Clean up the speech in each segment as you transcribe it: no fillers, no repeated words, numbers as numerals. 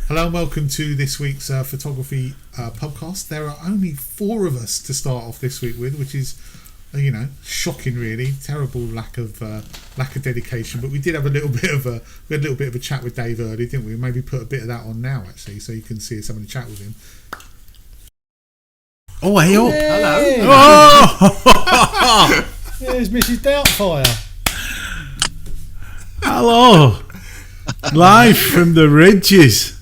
Hello and welcome to this week's Photography Pubcast. There are only 4 of us to start off this week with, which is, shocking really. Terrible lack of dedication. But we did have a little bit of a chat with Dave earlier, didn't we? Maybe put a bit of that on now actually, so you can see us having a chat with him. Oh, hey up! Hello. Oh! There's Mrs. Doubtfire. Hello! Live from the Ridges.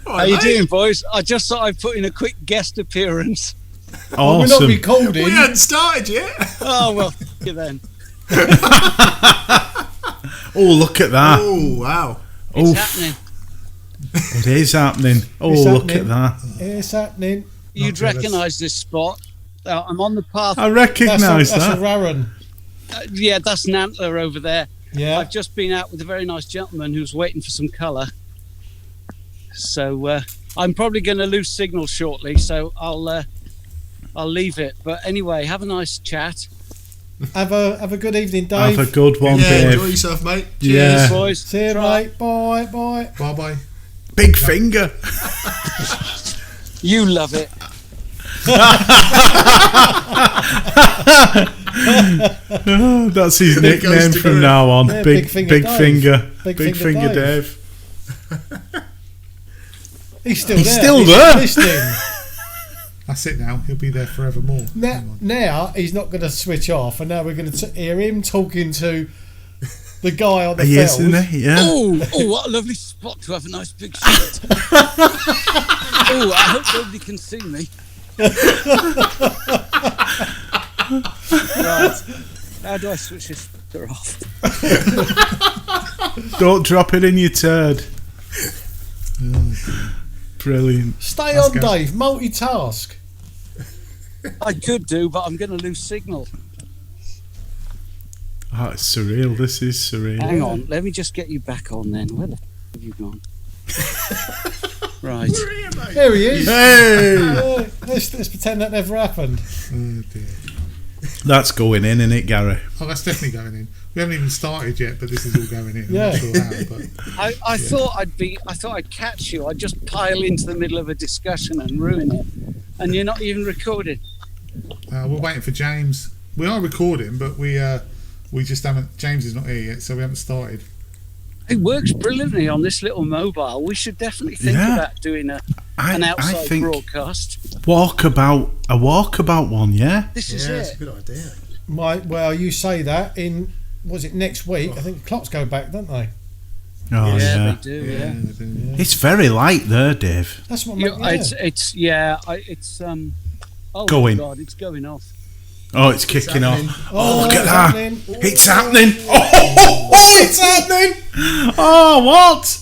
How you doing, boys? I just thought I'd put in a quick guest appearance. We're not recording. We hadn't started yet. Oh, well, you then. Oh, look at that. Oh, wow. It's happening. It is happening. Oh, It's look happening. at that. It's happening. You'd jealous. recognise this spot. I'm on the path. I recognise That's that. a Raran. Yeah, that's an antler over there. Yeah. I've just been out with a very nice gentleman who's waiting for some colour. So I'm probably going to lose signal shortly, so I'll leave it. But anyway, have a nice chat. Have a good evening, Dave. Have a good one, Yeah, Dave. enjoy yourself, mate. Yeah. Cheers, boys. See you, Try. mate. Bye, bye. Bye bye. Big finger. You love it. Oh, that's his It goes nickname to from the- now on. Yeah, Big Big Finger Dave. finger. Big Big Finger finger Dave. Dave. He's still He's there. still He's there. listening. That's it now. He'll be there forevermore. Now he's not going to switch off, and now we're going to hear him talking to the guy on the He is, fells. isn't he? Yeah. Oh, what a lovely spot to have a nice big shot. Oh, I hope nobody can see me. Right. How do I switch this off? Don't drop it in your turd. Brilliant. Stay Let's on, go. Dave. Multitask. I could do, but I'm going to lose signal. Oh, it's surreal. This is surreal. Hang on, let me just get you back on then. Where the f have you gone? Right. There he is. Hey! Let's pretend that never happened. Oh dear. That's going in, isn't it, Gary? Oh, that's definitely going in. We haven't even started yet, but this is all going in. I'm Yeah. not sure how, but I thought I'd catch you. I'd just pile into the middle of a discussion and ruin it. And you're not even recording. we're waiting for James. We are recording, but we just haven't. James is not here yet, so we haven't started. It works brilliantly on this little mobile. We should definitely think Yeah. about doing an I outside think broadcast. a walkabout one, yeah? This is It's a it. good idea. Well, you say that in, was it next week? I think the clocks go back, don't they? Oh, yeah, yeah. they do. Yeah. they do. It's very light there, Dave. That's what Yeah, makes it's oh Going. God, it's going off. Oh, it's kicking off. happening. Oh, look at it's that. happening. It's happening. Oh, it's happening. Oh, what?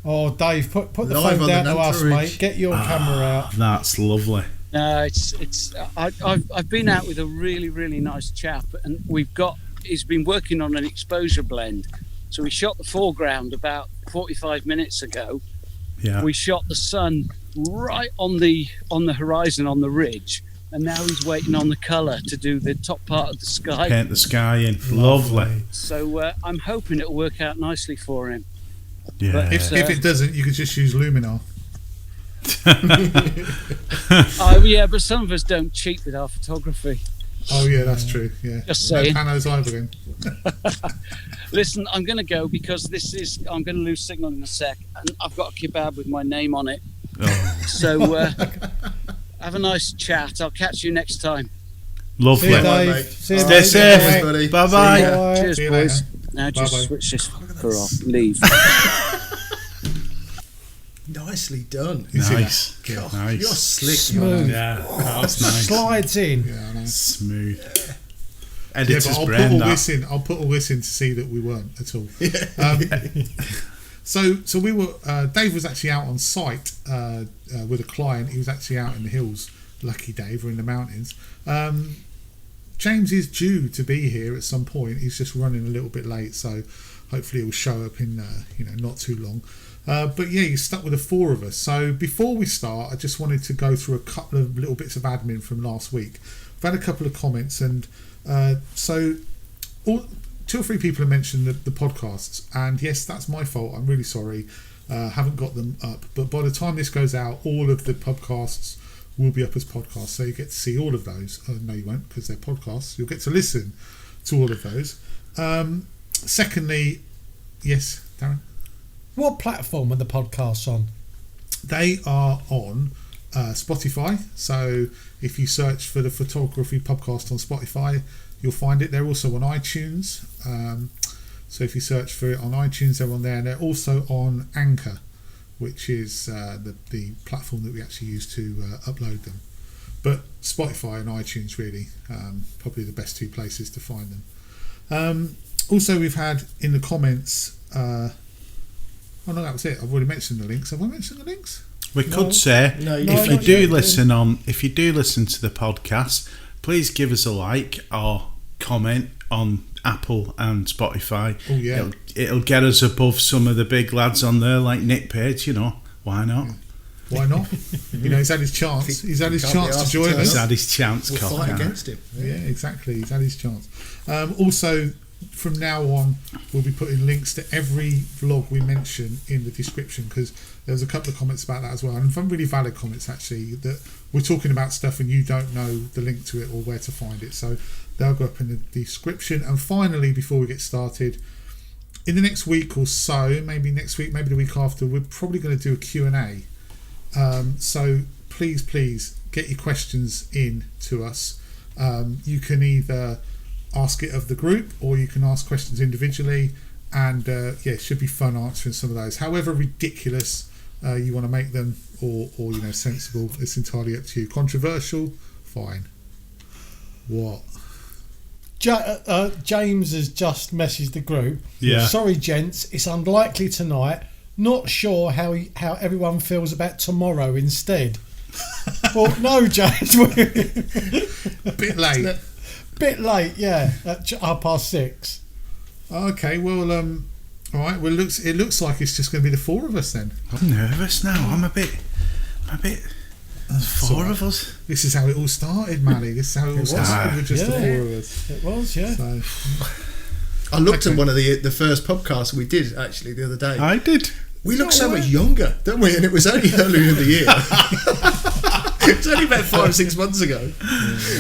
Oh, Dave, put the Live phone on down the to us, Nantes mate. Ridge. Get your camera out. That's lovely. I've been out with a really, really nice chap, and he's been working on an exposure blend. So we shot the foreground about 45 minutes ago. Yeah. We shot the sun right on the horizon on the ridge, and now he's waiting on the colour to do the top part of the sky. Paint the sky in. Lovely. So I'm hoping it'll work out nicely for him. Yeah. But If it doesn't, you could just use Luminar. Yeah, but some of us don't cheat with our photography. Oh yeah, that's true. Yeah. Just saying. No panos either then. Listen, I'm going to go because I'm going to lose signal in a sec, and I've got a kebab with my name on it. Oh, So have a nice chat. I'll catch you next time. lovely. See you, Bye, Dave. mate. See you, Stay mate. safe. Bye. Buddy. Bye See bye. ya. Bye. Cheers, See you boys. later. Now just Bye-bye. switch this fucker off. Leave. Nicely done. You see Nice. that? God, Nice. You're slick. Smooth. Yeah, that's nice. Slides in. Yeah, I know. Smooth. Yeah, Editor's but I'll put brain, all that. this in. I'll put all this in to see that we weren't at all. So we were. Dave was actually out on site with a client. He was actually out in the hills. Lucky Dave, or in the mountains. James is due to be here at some point. He's just running a little bit late, so hopefully he'll show up in not too long. But yeah, you're stuck with the 4 of us. So before we start, I just wanted to go through a couple of little bits of admin from last week. I've had a couple of comments, and so 2 or 3 people have mentioned the podcasts, and yes, that's my fault. I'm really sorry. Haven't got them up, but by the time this goes out, all of the podcasts will be up as podcasts, so you get to see all of those. No, you won't, because they're podcasts. You'll get to listen to all of those. Secondly, yes, Darren? What platform are the podcasts on? They are on Spotify, so if you search for the Photography Pubcast on Spotify, you'll find it. They're also on iTunes, so if you search for it on iTunes, they're on there, and they're also on Anchor, which is the platform that we actually use to upload them. But Spotify and iTunes really probably the best two places to find them. Also, we've had in the comments oh no, that was it. I've already mentioned the links. Have I mentioned the links? We could say, if you do listen to the podcast, please give us a like or comment on Apple and Spotify. Oh yeah, it'll get us above some of the big lads on there, like Nick Page. Why not? Yeah. Why not? He's had his chance. He's had his chance to join us. He's had his chance. We'll fight against him. Yeah, exactly. He's had his chance. Also, from now on, we'll be putting links to every vlog we mention in the description, because there was a couple of comments about that as well, and some really valid comments actually, that we're talking about stuff and you don't know the link to it or where to find it, so they'll go up in the description. And finally, before we get started, in the next week or so, maybe next week, maybe the week after, we're probably going to do a Q&A. So please get your questions in to us. You can either ask it of the group, or you can ask questions individually, and it should be fun answering some of those, however ridiculous you want to make them, or sensible. It's entirely up to you. Controversial, fine. What? James has just messaged the group. Yeah. Sorry, gents, it's unlikely tonight. Not sure how everyone feels about tomorrow instead. Well, no, James. A bit late. Bit late, yeah. At 6:30. Okay, well, all right. Well, it looks like it's just going to be the four of us then. I'm nervous now. I'm a bit. Four of us. This is how it all started, Mally. This is how it all started with just the four of us. It was, yeah. So, I looked at one of the first podcasts we did actually the other day. I did. We look so much younger, don't we? And it was only earlier in the year. It was only about 5 or 6 months ago,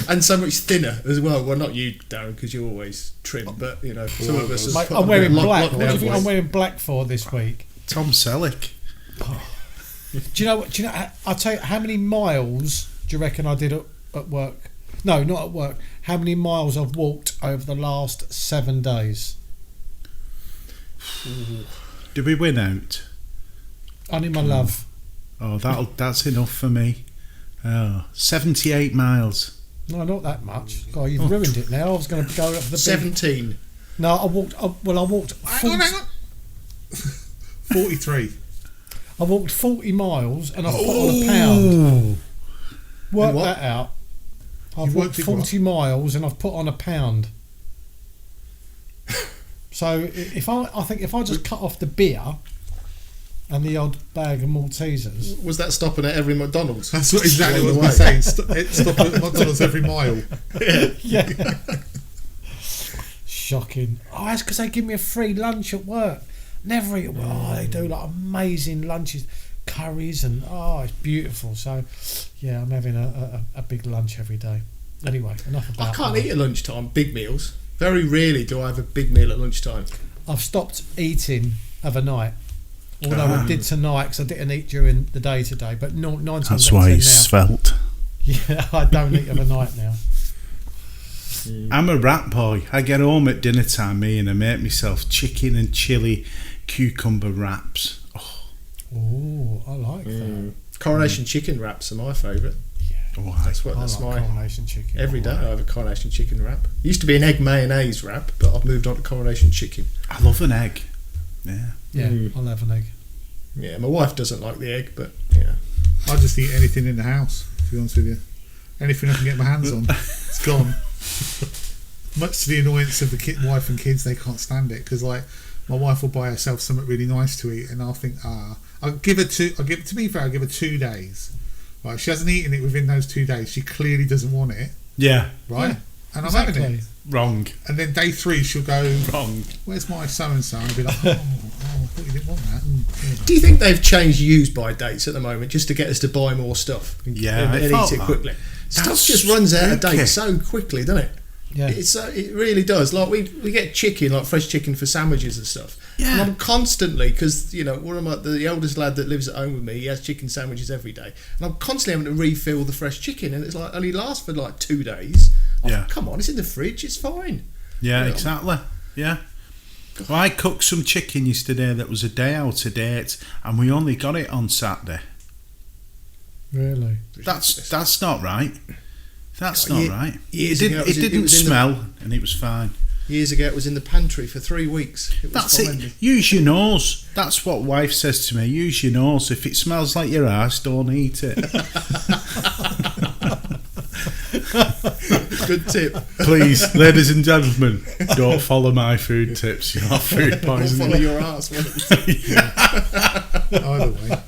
and so much thinner as well. Well, not you, Darren, because you're always trim, but some of us. Mate, I'm wearing black. What do you think I'm wearing black for this week? Tom Selleck. Do you know what? I'll tell you how many miles do you reckon I did at work? No, not at work. How many miles I've walked over the last 7 days? Did we win out? Only my love. Oh, that's enough for me. 78 miles. No, not that much. God, you've ruined it now. I was going to go up the 17. No, I walked. Hang on. 43. I walked 40 miles and I put on a pound. Work that out. I've walked 40 miles and I've put on a pound. So if I just cut off the beer and the odd bag of Maltesers. Was that stopping at every McDonald's? That's exactly what I was saying. Stop at McDonald's every mile. Yeah. Shocking. Oh, that's because they give me a free lunch at work. Never eat at work. Oh, they do like amazing lunches, curries, and it's beautiful. So, yeah, I'm having a big lunch every day. Anyway, enough about I can't that. eat at lunchtime, big meals. Very rarely do I have a big meal at lunchtime. I've stopped eating of a night. Although I did tonight because I didn't eat during the day today. But 9 times That's out of why 10 he's now. svelte. Yeah, I don't eat of a night now. I'm a rat boy. I get home at dinner time, and I make myself chicken and chili cucumber wraps. Oh, I like that. Coronation chicken wraps are my favourite. Why? That's I like my coronation chicken. every day. I have a coronation chicken wrap. It used to be an egg mayonnaise wrap, but I've moved on to coronation chicken. I love an egg. Yeah. Yeah, I'll have an egg. Yeah, my wife doesn't like the egg, but yeah. I just eat anything in the house, to be honest with you. Anything I can get my hands on, it's gone. Much to the annoyance of the wife and kids, they can't stand it because, like, my wife will buy herself something really nice to eat, and I'll think, I'll give her 2 days. Right, she hasn't eaten it within those 2 days. She clearly doesn't want it. Yeah. Right, and I'm Exactly. having it. Wrong. And then day 3, she'll go, Wrong. "Where's my so and so?" And I'll be like, "Oh, I thought you didn't want that." Do you think they've changed use-by dates at the moment just to get us to buy more stuff and I eat thought it that. quickly? That's Stuff just runs out of date spooky. so quickly, doesn't it? Yeah. It really does. Like we get chicken, like fresh chicken for sandwiches and stuff. Yeah. And I'm constantly, because one of the eldest lad that lives at home with me, he has chicken sandwiches every day, and I'm constantly having to refill the fresh chicken, and it's like only lasts for like 2 days. Come on, it's in the fridge, it's fine. Yeah, exactly. Yeah. Well, I cooked some chicken yesterday that was a day out of date, and we only got it on Saturday. Really? That's not right. That's not right. Years It ago, didn't smell, and it was fine. Years ago, it was in the pantry for 3 weeks. It was That's fine. it. Use your nose. That's what wife says to me. Use your nose. If it smells like your ass, don't eat it. Good tip. Please, ladies and gentlemen, don't follow my food tips. You'll have food Or poisoning. follow your ass. Either way.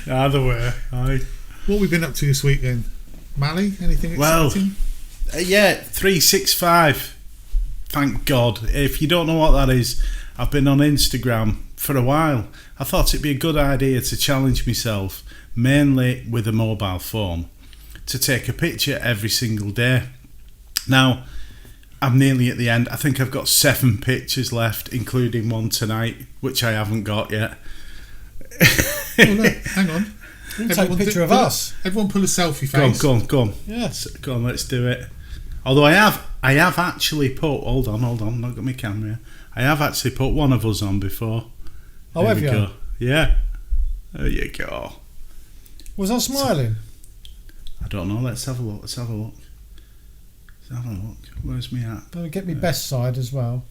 Either way. Aye. What have we been up to this week then? Mally, anything exciting? 365. Thank God. If you don't know what that is, I've been on Instagram for a while. I thought it'd be a good idea to challenge myself, mainly with a mobile phone, to take a picture every single day. Now, I'm nearly at the end. I think I've got 7 pictures left, including one tonight, which I haven't got yet. Oh, look, hang on. You can take a picture of us. Everyone pull a selfie face. Go on. Yes. Go on, let's do it. Although I have actually put. Hold on. I've not got my camera. I have actually put one of us on before. Oh, have you? Go. Yeah. There you go. Was I smiling? I don't know. Let's have a look. Where's me at? Better get me best side as well.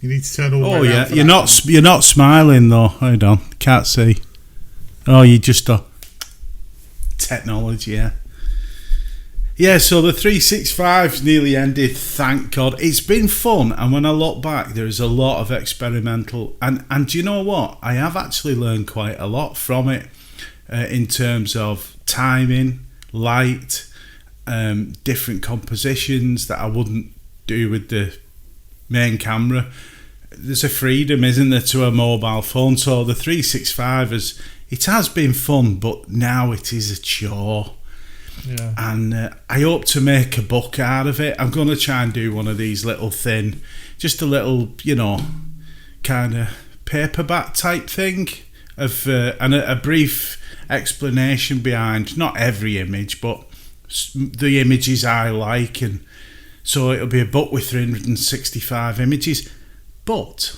You need to turn all the way Oh around yeah, for you're that. not smiling though. Hold on, can't see. Oh, you just technology, yeah. Yeah, so the 365's nearly ended, thank God. It's been fun, and when I look back, there is a lot of experimental, and do you know what? I have actually learned quite a lot from it in terms of timing, light, different compositions that I wouldn't do with the main camera. There's a freedom, isn't there, to a mobile phone. So the 365 has been fun, but now it is a chore. Yeah. And I hope to make a book out of it. I'm going to try and do one of these little thin, just a little, kind of paperback type thing of and a brief explanation behind not every image, but the images I like, and so it'll be a book with 365 images. But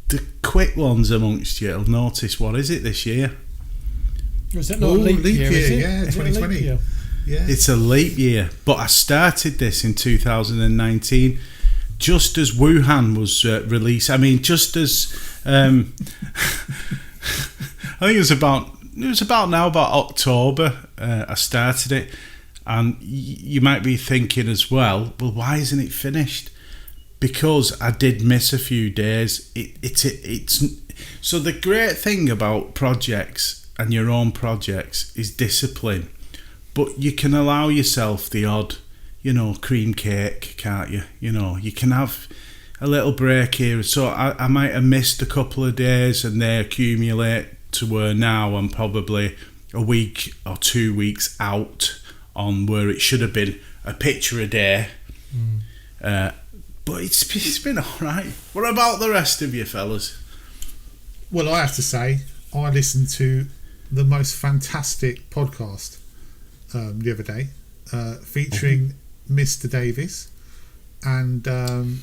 the quick ones amongst you will notice, what is it this year? Was that not a leap year? Is it? Yeah, Is it a leap 2020. year? Yeah. It's a leap year, but I started this in 2019, just as Wuhan was released. I mean, just as I think it was about October. I started it, and you might be thinking as well, why isn't it finished? Because I did miss a few days. It's so the great thing about projects and your own projects is discipline, but you can allow yourself the odd, cream cake, can't you? You can have a little break here. So I might have missed a couple of days, and they accumulate to where now I'm probably a week or 2 weeks out on where it should have been a picture a day. But it's been all right. What about the rest of you fellas? Well, I have to say, I listened to the most fantastic podcast the other day, featuring Mr. Davis and Darren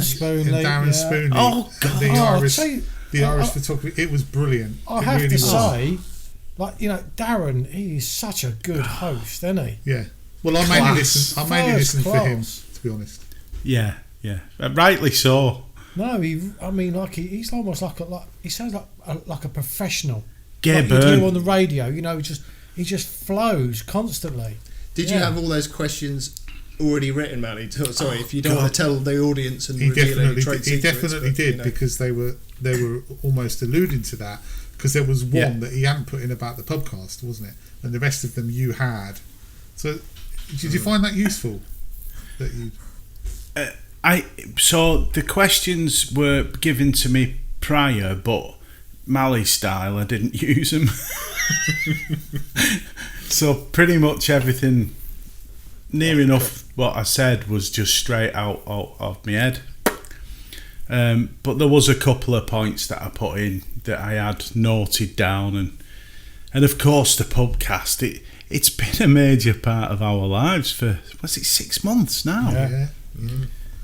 Spoonley. Darren Spoonley. Oh, God. The Irish photography. It was brilliant. I It have really to was. say, Darren, he is such a good host, isn't he? Yeah. Well, I mainly Class. listen for him, Class. to be honest. Yeah. Rightly so. No, he's almost he sounds like a professional. Gay like you Byrne. do on the radio, he just flows constantly. Did you have all those questions already written, Manny? Sorry, if you don't God. want to tell the audience and He reveal any definitely trade did. He secrets, definitely but, did, because they were almost alluding to that, because there was one Yeah. that he hadn't put in about the podcast, wasn't it? And the rest of them you had. So did you find that useful? That you So the questions were given to me prior, but Mally style, I didn't use them. So pretty much everything, near enough what I said, was just straight out of my head. But there was a couple of points that I put in that I had noted down, and of course the pubcast. It's been a major part of our lives for 6 months now.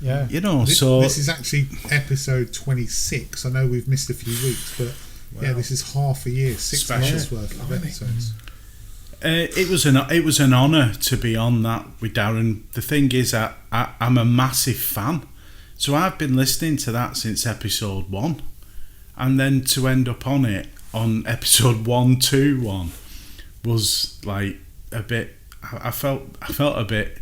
Yeah. You know, this is actually episode 26. I know we've missed a few weeks, but yeah, this is half a year, 6 months worth of episodes. It was an honour to be on that with Darren. The thing is, I'm a massive fan, so I've been listening to that since episode 1, and then to end up on it on episode 121 was like a bit. I felt a bit.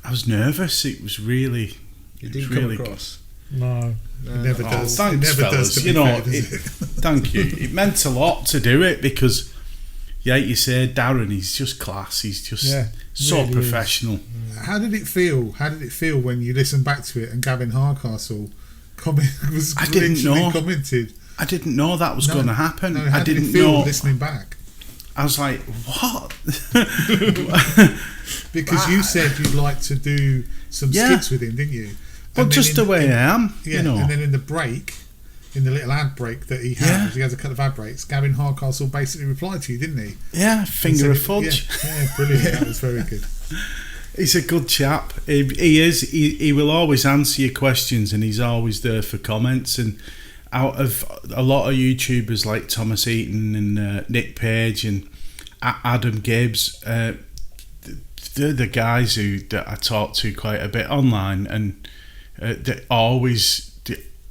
I was nervous. It was really. It didn't come across. No. It never does. Thanks, it never fellas. does. You know, thank you. It meant a lot to do it because, you say Darren, he's just class. He's just so really professional. How did it feel? How did it feel when you listened back to it and Gavin Hardcastle commented? I didn't know that was going to happen. No, how I didn't did it feel know. Listening back, I was like, what? because you said you'd like to do some skits with him, didn't you? Well, just the way I am, yeah, you know. And then in the break, in the little ad break that he has, he has a couple of ad breaks. Gavin Hardcastle basically replied to you, didn't he? Yeah, finger of fudge. Yeah, brilliant. That was very good. He's a good chap. He is. He will always answer your questions, and he's always there for comments. And out of a lot of YouTubers like Thomas Heaton and Nick Page and Adam Gibbs, they're the guys that I talk to quite a bit online, and they always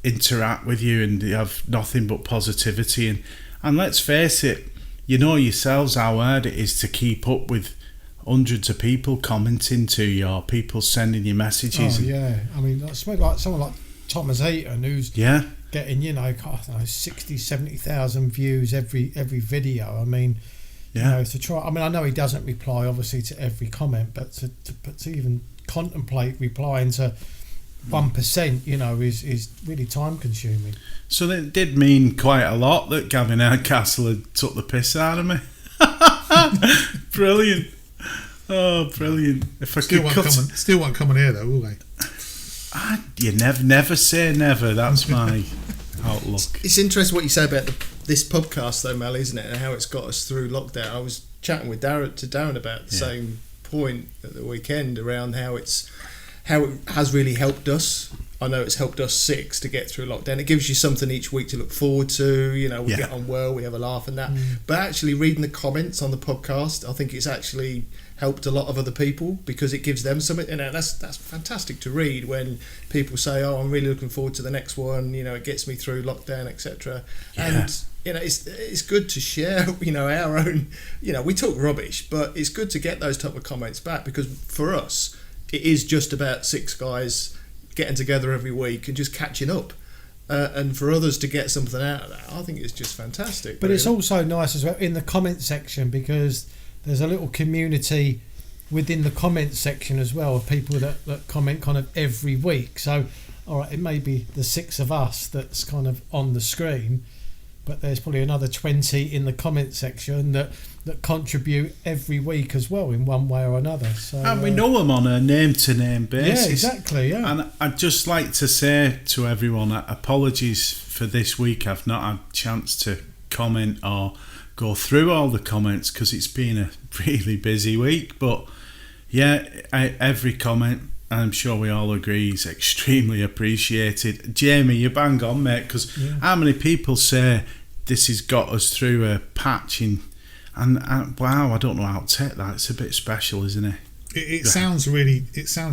interact with you, and they have nothing but positivity. And let's face it, you know yourselves how hard it is to keep up with hundreds of people commenting to you, or people sending you messages. Oh yeah, I mean, like someone like Thomas Heaton, who's getting 60, 70,000 views every video. I mean, to try. I mean, I know he doesn't reply obviously to every comment, but to even contemplate replying to 1%, is really time consuming. So it did mean quite a lot that Gavin Hardcastle had took the piss out of me. Brilliant. Oh, brilliant. If I still won't come on here though, will they? You never say never. That's my outlook. It's interesting what you say about this podcast though, Mel, isn't it? And how it's got us through lockdown. I was chatting with Darren about the same point at the weekend around how it has really helped us. I know it's helped us 6 to get through lockdown. It gives you something each week to look forward to. We get on well, we have a laugh and that. But actually reading the comments on the podcast, I think it's actually helped a lot of other people because it gives them something. That's fantastic to read when people say, "Oh, I'm really looking forward to the next one." It gets me through lockdown, etc. And it's good to share. Our own. We talk rubbish, but it's good to get those type of comments back because for us, it is just about 6 guys getting together every week and just catching up. And for others to get something out of that, I think it's just fantastic. But it's also nice as well in the comment section because there's a little community within the comment section as well of people that comment kind of every week. So, all right, it may be the 6 of us that's kind of on the screen, but there's probably another 20 in the comment section that contribute every week as well in one way or another. So, and we know them on a name-to-name basis. Yeah, exactly, yeah. And I'd just like to say to everyone, apologies for this week. I've not had a chance to comment or go through all the comments because it's been a really busy week. But every comment, I'm sure we all agree, is extremely appreciated. Jamie, you bang on, mate, because how many people say this has got us through a patch and wow, I don't know how to take that. It's a bit special, isn't it? It sounds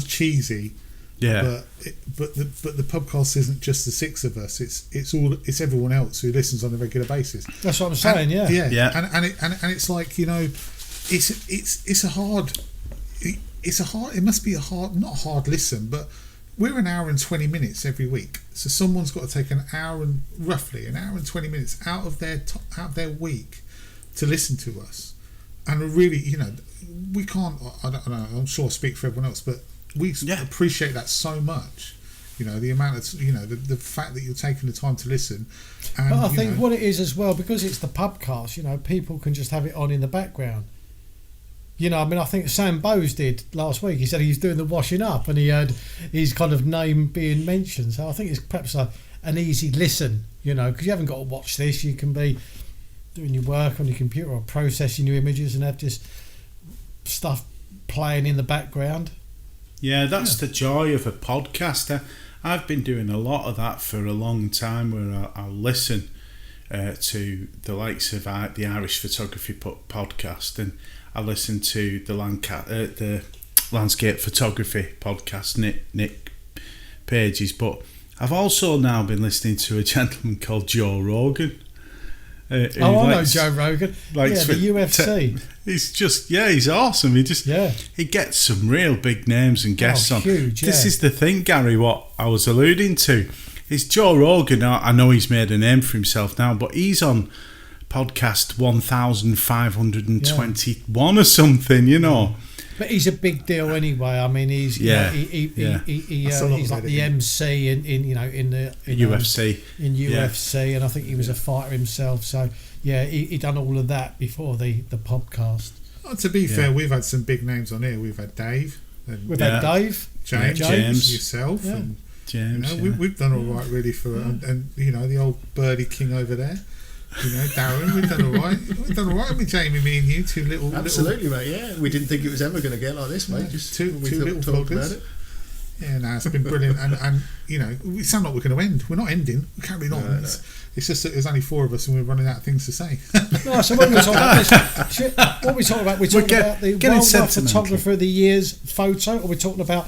cheesy. Yeah. But the podcast isn't just the 6 of us. It's everyone else who listens on a regular basis. That's what I'm saying. And it's like it must be not a hard listen, but we're an hour and 20 minutes every week. So someone's got to take roughly an hour and 20 minutes out of their week to listen to us. And really, we can't. I don't know. I'm sure I speak for everyone else, but we appreciate that so much. You know, the amount of, you know, the fact that you're taking the time to listen. And, But I think what it is as well, because it's the pubcast, you know, people can just have it on in the background. You know, I mean, I think Sam Bowes did last week. He said he was doing the washing up and he heard his kind of name being mentioned. So I think it's perhaps an easy listen, you know, because you haven't got to watch this. You can be doing your work on your computer or processing your images and have just stuff playing in the background. Yeah, that's the joy of a podcast. I've been doing a lot of that for a long time, where I'll listen to the likes of the Irish Photography Podcast, and I listen to the Landscape Photography Podcast, Nick Page's. But I've also now been listening to a gentleman called Joe Rogan. I know Joe Rogan. The UFC. He's awesome. He gets some real big names and guests on. Huge, This is the thing, Gary, what I was alluding to is Joe Rogan. I know he's made a name for himself now, but he's on podcast 1521 or something, you know. But he's a big deal anyway. I mean, he's he's like the MC in the UFC. In UFC, and I think he was a fighter himself. So yeah, he done all of that before the podcast. Oh, to be fair, we've had some big names on here. We've had Dave. We've had Dave, James, yourself, and James. You know, we've done all right really for and you know, the old Birdie King over there. You know, Darren, we've done all right. We've done all right with Jamie, me and you, two little... Absolutely, mate, yeah. We didn't think it was ever going to get like this, mate. Just two little talked about it. Yeah, no, it's been brilliant. And you know, we sound like we're going to end. We're not ending. We're carrying on. No. It's just that there's only four of us and we're running out of things to say. No, so what are we talking about? What are we talking about? We're talking about the Wildlife Photographer of the Year's photo, or we're talking about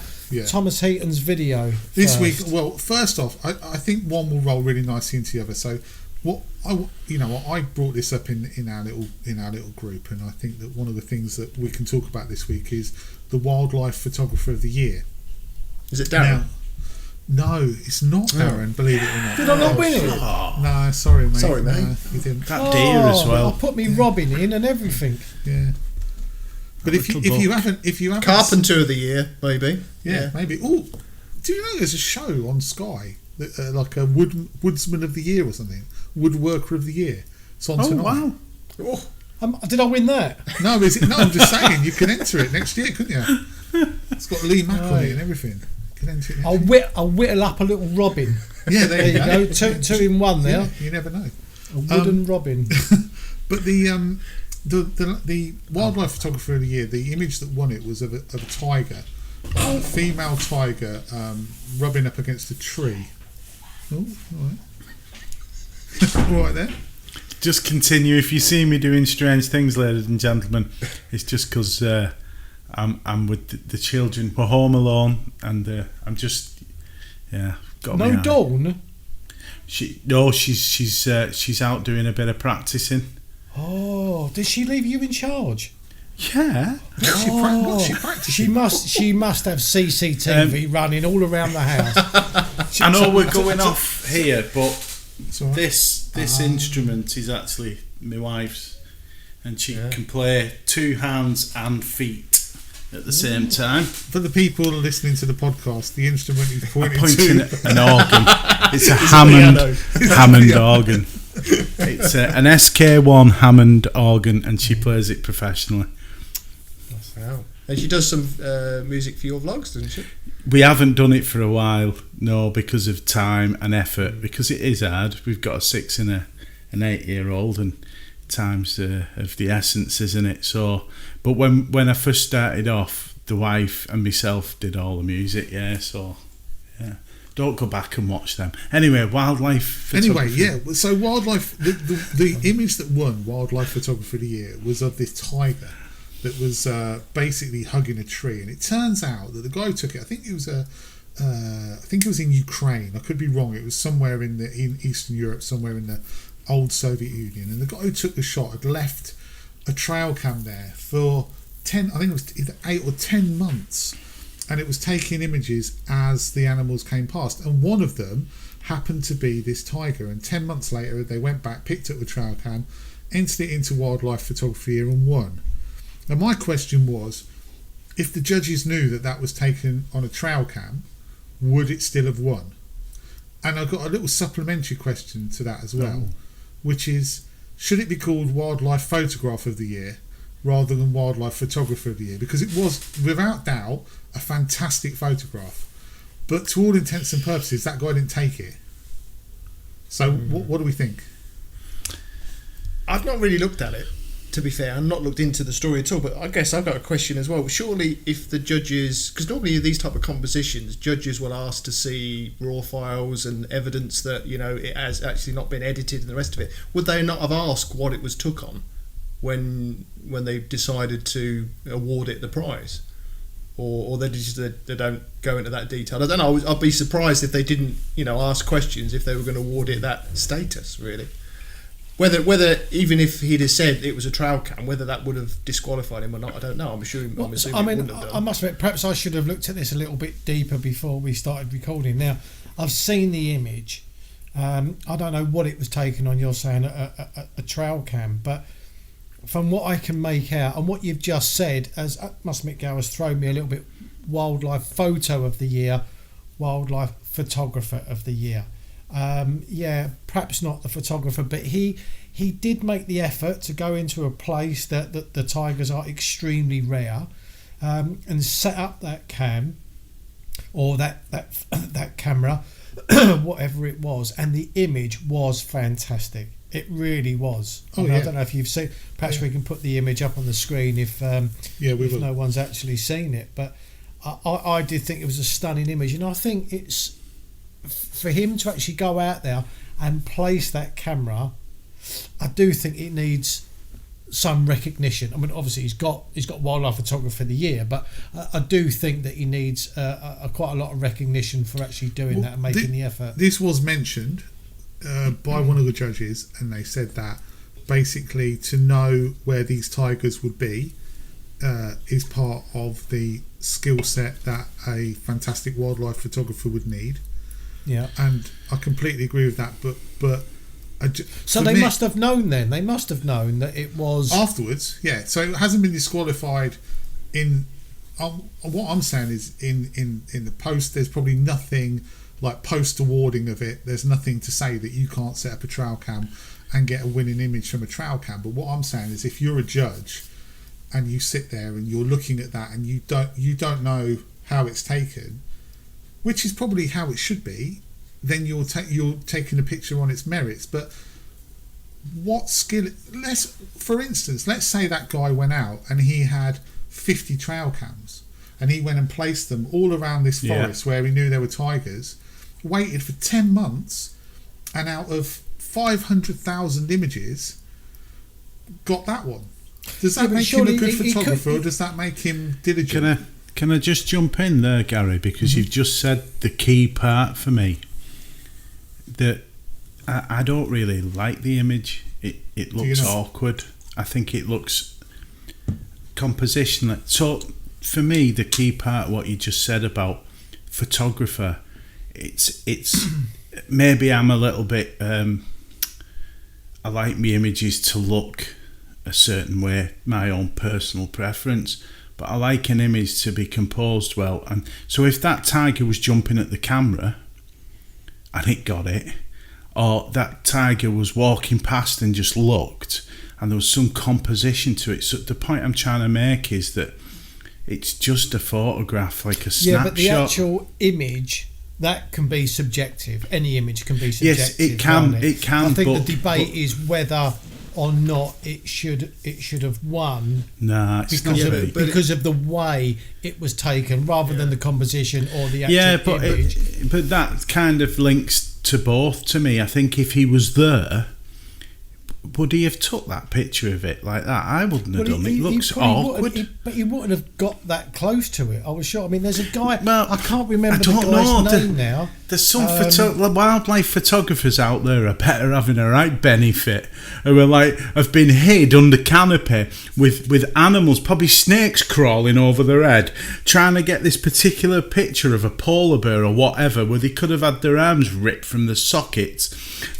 Thomas Heaton's video this week? Well, first off, I think one will roll really nicely into the other. So I brought this up in our little group, and I think that one of the things that we can talk about this week is the Wildlife Photographer of the Year. Is it Darren? No, it's not Darren. Believe it or not. Did I not win it? No, sorry, mate. Sorry, mate. No, you didn't. That deer as well. I put me Robin in and everything. Yeah. But if you haven't Carpenter of the Year, maybe. Yeah, maybe. Oh, do you know there's a show on Sky that, like a Woodsman of the Year or something? Woodworker of the Year. It's on tonight. Wow. Oh. Did I win that? No, I'm just saying you can enter it next year, couldn't you? It's got Lee Mack on it and everything. You can enter it next year. I'll whittle up a little robin. Yeah, there you go. Two in one there. Yeah, you never know. A wooden robin. But the Wildlife Photographer of the Year, the image that won it was of a tiger, a female tiger rubbing up against a tree. Oh, all right. All right there. Just continue. If you see me doing strange things, ladies and gentlemen, it's just because I'm with the children. We're home alone, and I'm just got no Dawn. She's out doing a bit of practicing. Oh, did she leave you in charge? Yeah. What's she practicing? She must have CCTV running all around the house. I know we're going off here, but right. this instrument is actually my wife's, and she can play two hands and feet at the same time. For the people listening to the podcast, the instrument he's pointing to an organ. It's a Hammond organ. It's an SK1 Hammond organ, and she plays it professionally. Wow. And she does some music for your vlogs, doesn't she? We haven't done it for a while, no, because of time and effort, because it is hard. We've got a 6 and an 8-year-old, and time's of the essence, isn't it? So, but when I first started off, the wife and myself did all the music, don't go back and watch them. Anyway, wildlife photography. Anyway, so wildlife, the image that won Wildlife Photographer of the Year was of this tiger that was basically hugging a tree, and it turns out that the guy who took it, I think it was in Ukraine. I could be wrong. It was somewhere in Eastern Europe, somewhere in the old Soviet Union, and the guy who took the shot had left a trail cam there for 10, I think it was either 8 or 10 months, and it was taking images as the animals came past, and one of them happened to be this tiger, and 10 months later they went back, picked up the trail cam, entered it into Wildlife Photography Year and won. And my question was, if the judges knew that was taken on a trail cam, would it still have won? And I've got a little supplementary question to that as well, which is, should it be called Wildlife Photograph of the Year rather than Wildlife Photographer of the Year? Because it was, without doubt, a fantastic photograph. But to all intents and purposes, that guy didn't take it. So what do we think? I've not really looked at it, to be fair. I've not looked into the story at all, but I guess I've got a question as well. Surely if the judges, because normally these type of compositions, judges will ask to see raw files and evidence that, you know, it has actually not been edited and the rest of it. Would they not have asked what it was took on when they decided to award it the prize? Or they don't go into that detail? I don't know. I'd be surprised if they didn't, you know, ask questions if they were going to award it that status, really. Whether even if he'd have said it was a trail cam, whether that would have disqualified him or not, I don't know. I'm assuming it wouldn't have done. I must admit, perhaps I should have looked at this a little bit deeper before we started recording. Now, I've seen the image. I don't know what it was taken on. You're saying a trail cam, but from what I can make out and what you've just said, as I must admit, Gal has thrown me a little bit. Wildlife Photo of the Year, Wildlife Photographer of the Year. Yeah, perhaps not the photographer, but he did make the effort to go into a place that the tigers are extremely rare, and set up that cam or that camera, whatever it was, and the image was fantastic. It really was. I don't know if you've seen. Perhaps we can put the image up on the screen if no one's actually seen it. But I did think it was a stunning image, and I think it's for him to actually go out there and place that camera. I do think it needs some recognition. I mean, obviously he's got Wildlife Photographer of the Year, but I do think that he needs quite a lot of recognition for actually doing that and making the effort. This was mentioned by one of the judges, and they said that basically to know where these tigers would be is part of the skill set that a fantastic wildlife photographer would need. Yeah, and I completely agree with that. But so they must have known then. They must have known that it was afterwards. Yeah, so it hasn't been disqualified. In what I'm saying is in the post, there's probably nothing. Like post awarding of it, there's nothing to say that you can't set up a trail cam and get a winning image from a trail cam. But what I'm saying is, if you're a judge and you sit there and you're looking at that and you don't know how it's taken, which is probably how it should be, then you're taking a picture on its merits. But what skill? For instance, let's say that guy went out and he had 50 trail cams and he went and placed them all around this forest where he knew there were tigers. Waited for 10 months, and out of 500,000 images, got that one. Does that make him a good photographer, or does that make him diligent? Can I just jump in there, Gary? Because you've just said the key part for me. That I don't really like the image. It looks awkward. I think it looks compositional. So for me, the key part, what you just said about photographer. It's maybe I'm a little bit I like my images to look a certain way, my own personal preference, but I like an image to be composed well. And so if that tiger was jumping at the camera and it got it, or that tiger was walking past and just looked and there was some composition to it, so the point I'm trying to make is that it's just a photograph, like a snapshot. Yeah, but the actual image, that can be subjective. Any image can be subjective. Yes, it can. It can. I think the debate is whether or not it should have won. Nah, it's because of the way it was taken, rather than the composition or the actual image. But that kind of links to both to me. I think if he was there, would he have took that picture of it like that? I wouldn't have done it. It looks awkward. But he wouldn't have got that close to it, I was sure. I mean, there's a guy, I can't remember the guy's name now. There's some wildlife photographers out there are better having a right benefit, who are have been hid under canopy with animals, probably snakes crawling over their head, trying to get this particular picture of a polar bear or whatever, where they could have had their arms ripped from the sockets.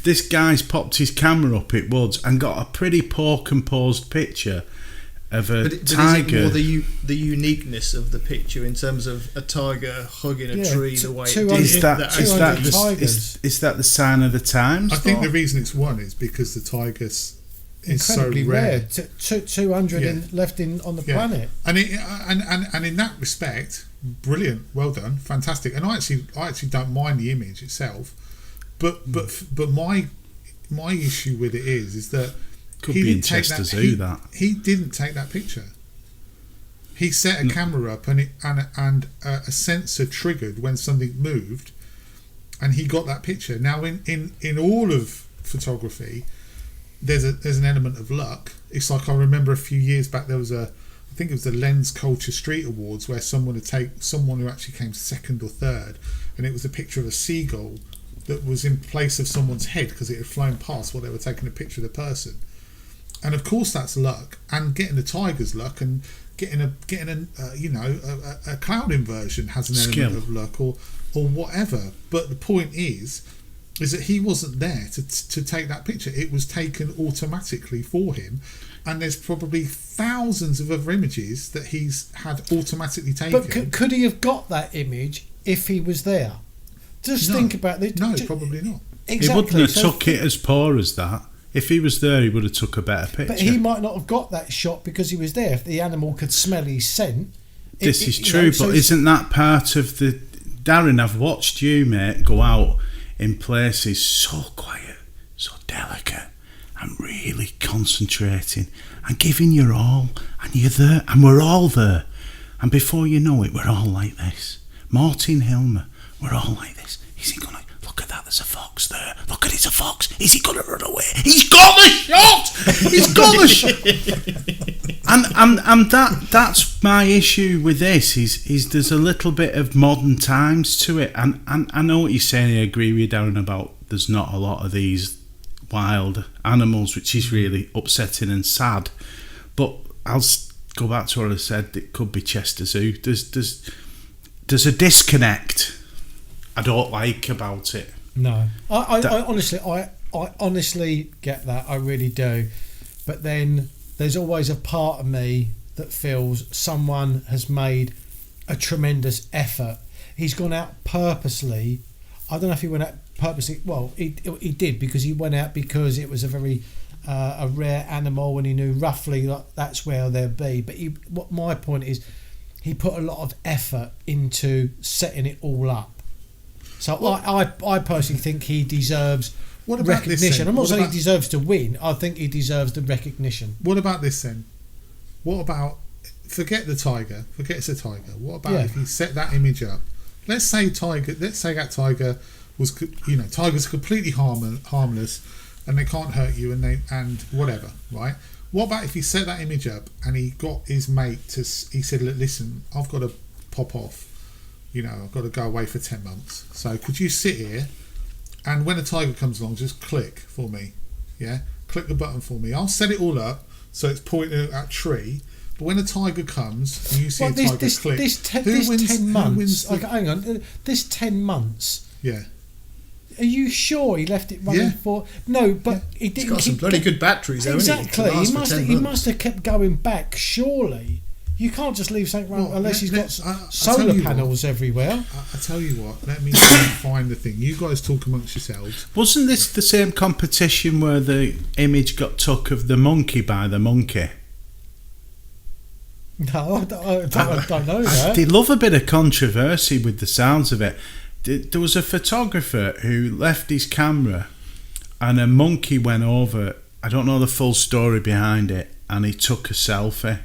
This guy's popped his camera up it woods and got a pretty poor composed picture. of a But tiger. is it more the uniqueness of the picture in terms of a tiger hugging a tree the way it did? Is tigers. is that the sign of the times? I think the reason it's won is because the tiger is so incredibly rare. 200 left on the planet. And in that respect, brilliant, well done, fantastic. And I actually don't mind the image itself, but my issue with it is that Could be in chest to zoo that. He didn't take that picture. He set a camera up and a sensor triggered when something moved, and he got that picture. Now in all of photography, there's an element of luck. It's like, I remember a few years back there was I think it was the Lens Culture Street Awards, where someone who actually came second or third, and it was a picture of a seagull that was in place of someone's head because it had flown past while they were taking a picture of the person. And of course that's luck, and getting the tiger's luck, and getting a cloud inversion has an element of luck or whatever. But the point is that he wasn't there to take that picture. It was taken automatically for him, and there's probably thousands of other images that he's had automatically taken. But could he have got that image if he was there? Just think about this. No, probably not. Exactly. He wouldn't have took it as poor as that. If he was there, he would have took a better picture. But he might not have got that shot because he was there. If the animal could smell his scent. This is true, but isn't that part of the... Darren, I've watched you, mate, go out in places so quiet, so delicate, and really concentrating and giving your all, and you're there, and we're all there. And before you know it, we're all like this. Martin Hilmer, we're all like this. Is he going to... Look at that, there's a fox there. Look at it's a fox. Is he going to run away? He's got the shot! He's got the shot! And that's my issue with this, is there's a little bit of modern times to it. And I know what you're saying, I agree with you, Darren, about there's not a lot of these wild animals, which is really upsetting and sad. But I'll go back to what I said, it could be Chester Zoo. There's a disconnect I don't like about it. No, I honestly get that. I really do. But then there's always a part of me that feels someone has made a tremendous effort. He's gone out purposely. I don't know if he went out purposely. Well, he did, because he went out because it was a very a rare animal, and he knew roughly that's where they'd be. But what my point is, he put a lot of effort into setting it all up. So I personally think he deserves recognition. I'm not saying he deserves to win. I think he deserves the recognition. What about this then? What about, forget the tiger, forget it's a tiger. What about if you set that image up? Let's say that tiger was, tigers are completely harmless, and they can't hurt you, and whatever, right? What about if he set that image up and he got his mate he said, look, listen, I've got to pop off. I've got to go away for 10 months. So could you sit here, and when a tiger comes along, just click for me. Yeah? Click the button for me. I'll set it all up so it's pointing at a tree. But when a tiger comes and you see a tiger click, this 10 months. Hang on. This 10 months. Yeah. Are you sure he left it running for? No, but he didn't. He's got some bloody good batteries, exactly. Hasn't He must have kept going back. Surely. You can't just leave something running unless he's got solar panels everywhere. I tell you what, let me find the thing. You guys talk amongst yourselves. Wasn't this the same competition where the image got took of the monkey by the monkey? No, I don't know that. They love a bit of controversy with the sounds of it. There was a photographer who left his camera, and a monkey went over. I don't know the full story behind it, and he took a selfie.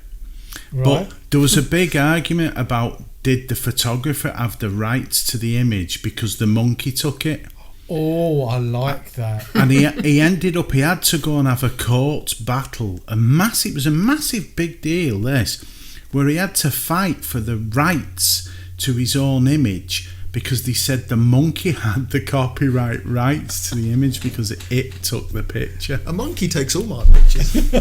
Right. But there was a big argument about, did the photographer have the rights to the image because the monkey took it? Oh, I like that. And he ended up, he had to go and have a court battle. It was a massive big deal, this, where he had to fight for the rights to his own image, because they said the monkey had the copyright rights to the image because it took the picture. A monkey takes all my pictures.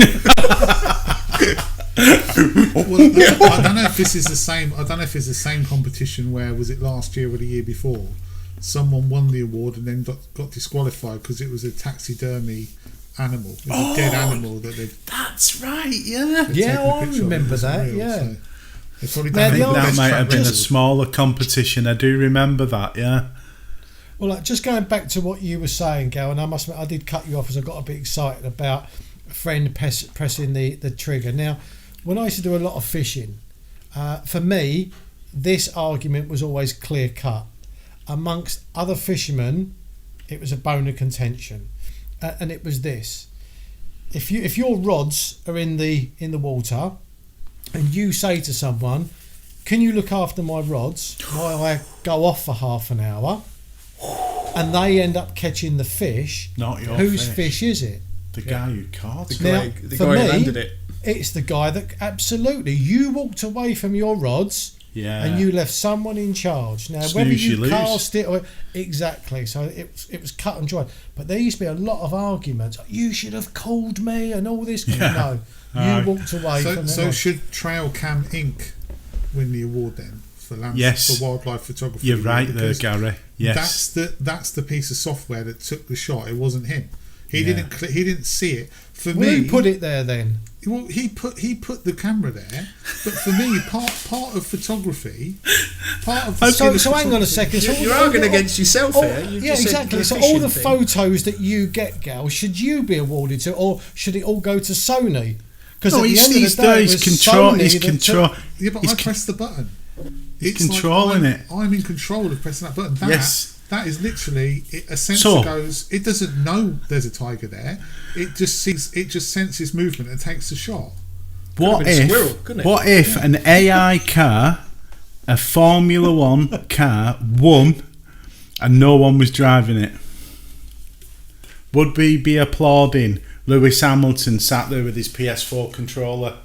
I don't know if this is the same. I don't know if it's the same competition where, was it last year or the year before, someone won the award and then got disqualified because it was a taxidermy animal. It's a dead animal that they've That's right, yeah. Yeah, taken a I picture of. remember It wasn't that, real, yeah. so they've probably Now, done the the answer- That best might track have been a record. smaller competition. I do remember that, yeah. Well, like, just going back to what you were saying, Gal, and I must admit, I did cut you off as I got a bit excited about a friend pressing the trigger. Now, when I used to do a lot of fishing, for me, this argument was always clear cut. Amongst other fishermen, it was a bone of contention, and it was this: if your rods are in the water, and you say to someone, "Can you look after my rods while I go off for half an hour?" and they end up catching the fish, Not your whose fish. fish is it? The guy who caught it. Now, The for guy who me, landed it. It's the guy that absolutely you walked away from your rods Yeah. and you left someone in charge. Now, Snooze, whether you you lose. cast it or exactly, so it was cut and dried. But there used to be a lot of arguments. You should have called me and all this. Yeah. No, you walked away So, from it. so should Trailcam Inc. win the award then for Yes. for wildlife photography? You're right there, Because Gary. Yes. that's the piece of software that took the shot. It wasn't him. He Yeah. he didn't see it. For Well, me, who put it there then? well, he put the camera there. But for me, part of photography, part of the skill of So hang on a photography- second. So You're all arguing the- against yourself all- here. You yeah, just said exactly. the So all the fishing thing. photos that you get, Gal, should you be awarded to, or should it all go to Sony? Because No, at the he's- end of he's the day, there, it he's was control- Sony he's that control- took- Yeah, but He's I press the button. It's controlling like it. I'm in control of pressing that button. Yes. That is literally a sensor So- goes. It doesn't know there's a tiger there. It just sees. It just senses movement and takes the shot. What been a if? squirrel, couldn't it? What if an AI car, a Formula One car, won, and no one was driving it? Would we be applauding Lewis Hamilton sat there with his PS4 controller?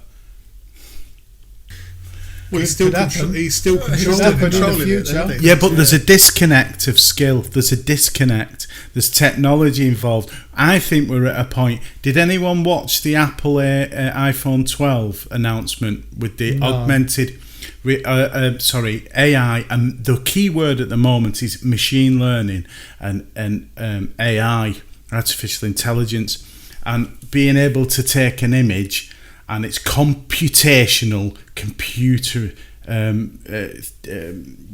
Well, he's Could still happen. he's still happen in controlling the it. controlling it, future. isn't he? Yeah, but there's a disconnect of skill. There's a disconnect. There's technology involved. I think we're at a point. Did anyone watch the Apple iPhone 12 announcement with the No. augmented, AI? And the key word at the moment is machine learning and AI, artificial intelligence, and being able to take an image and it's computational computer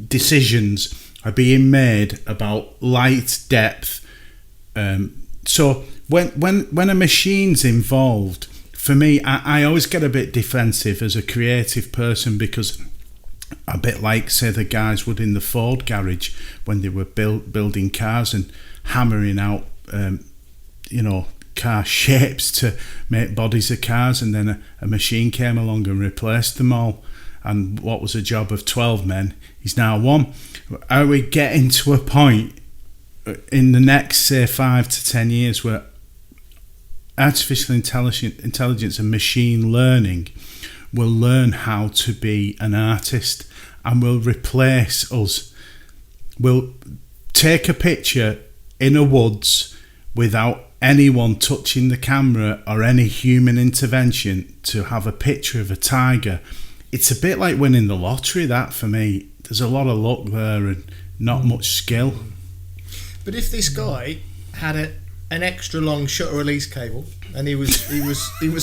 decisions are being made about light depth. So when a machine's involved, for me, I always get a bit defensive as a creative person because a bit like, say, the guys would in the Ford garage when they were building cars and hammering out, car shapes to make bodies of cars, and then a machine came along and replaced them all. And what was a job of 12 men is now one. Are we getting to a point in the next, say, 5 to 10 years where artificial intelligence and machine learning will learn how to be an artist and will replace us? Will take a picture in a woods without anyone touching the camera or any human intervention to have a picture of a tiger. It's a bit like winning the lottery, that, for me. There's a lot of luck there and not much skill. But if this guy had an extra long shutter release cable and he was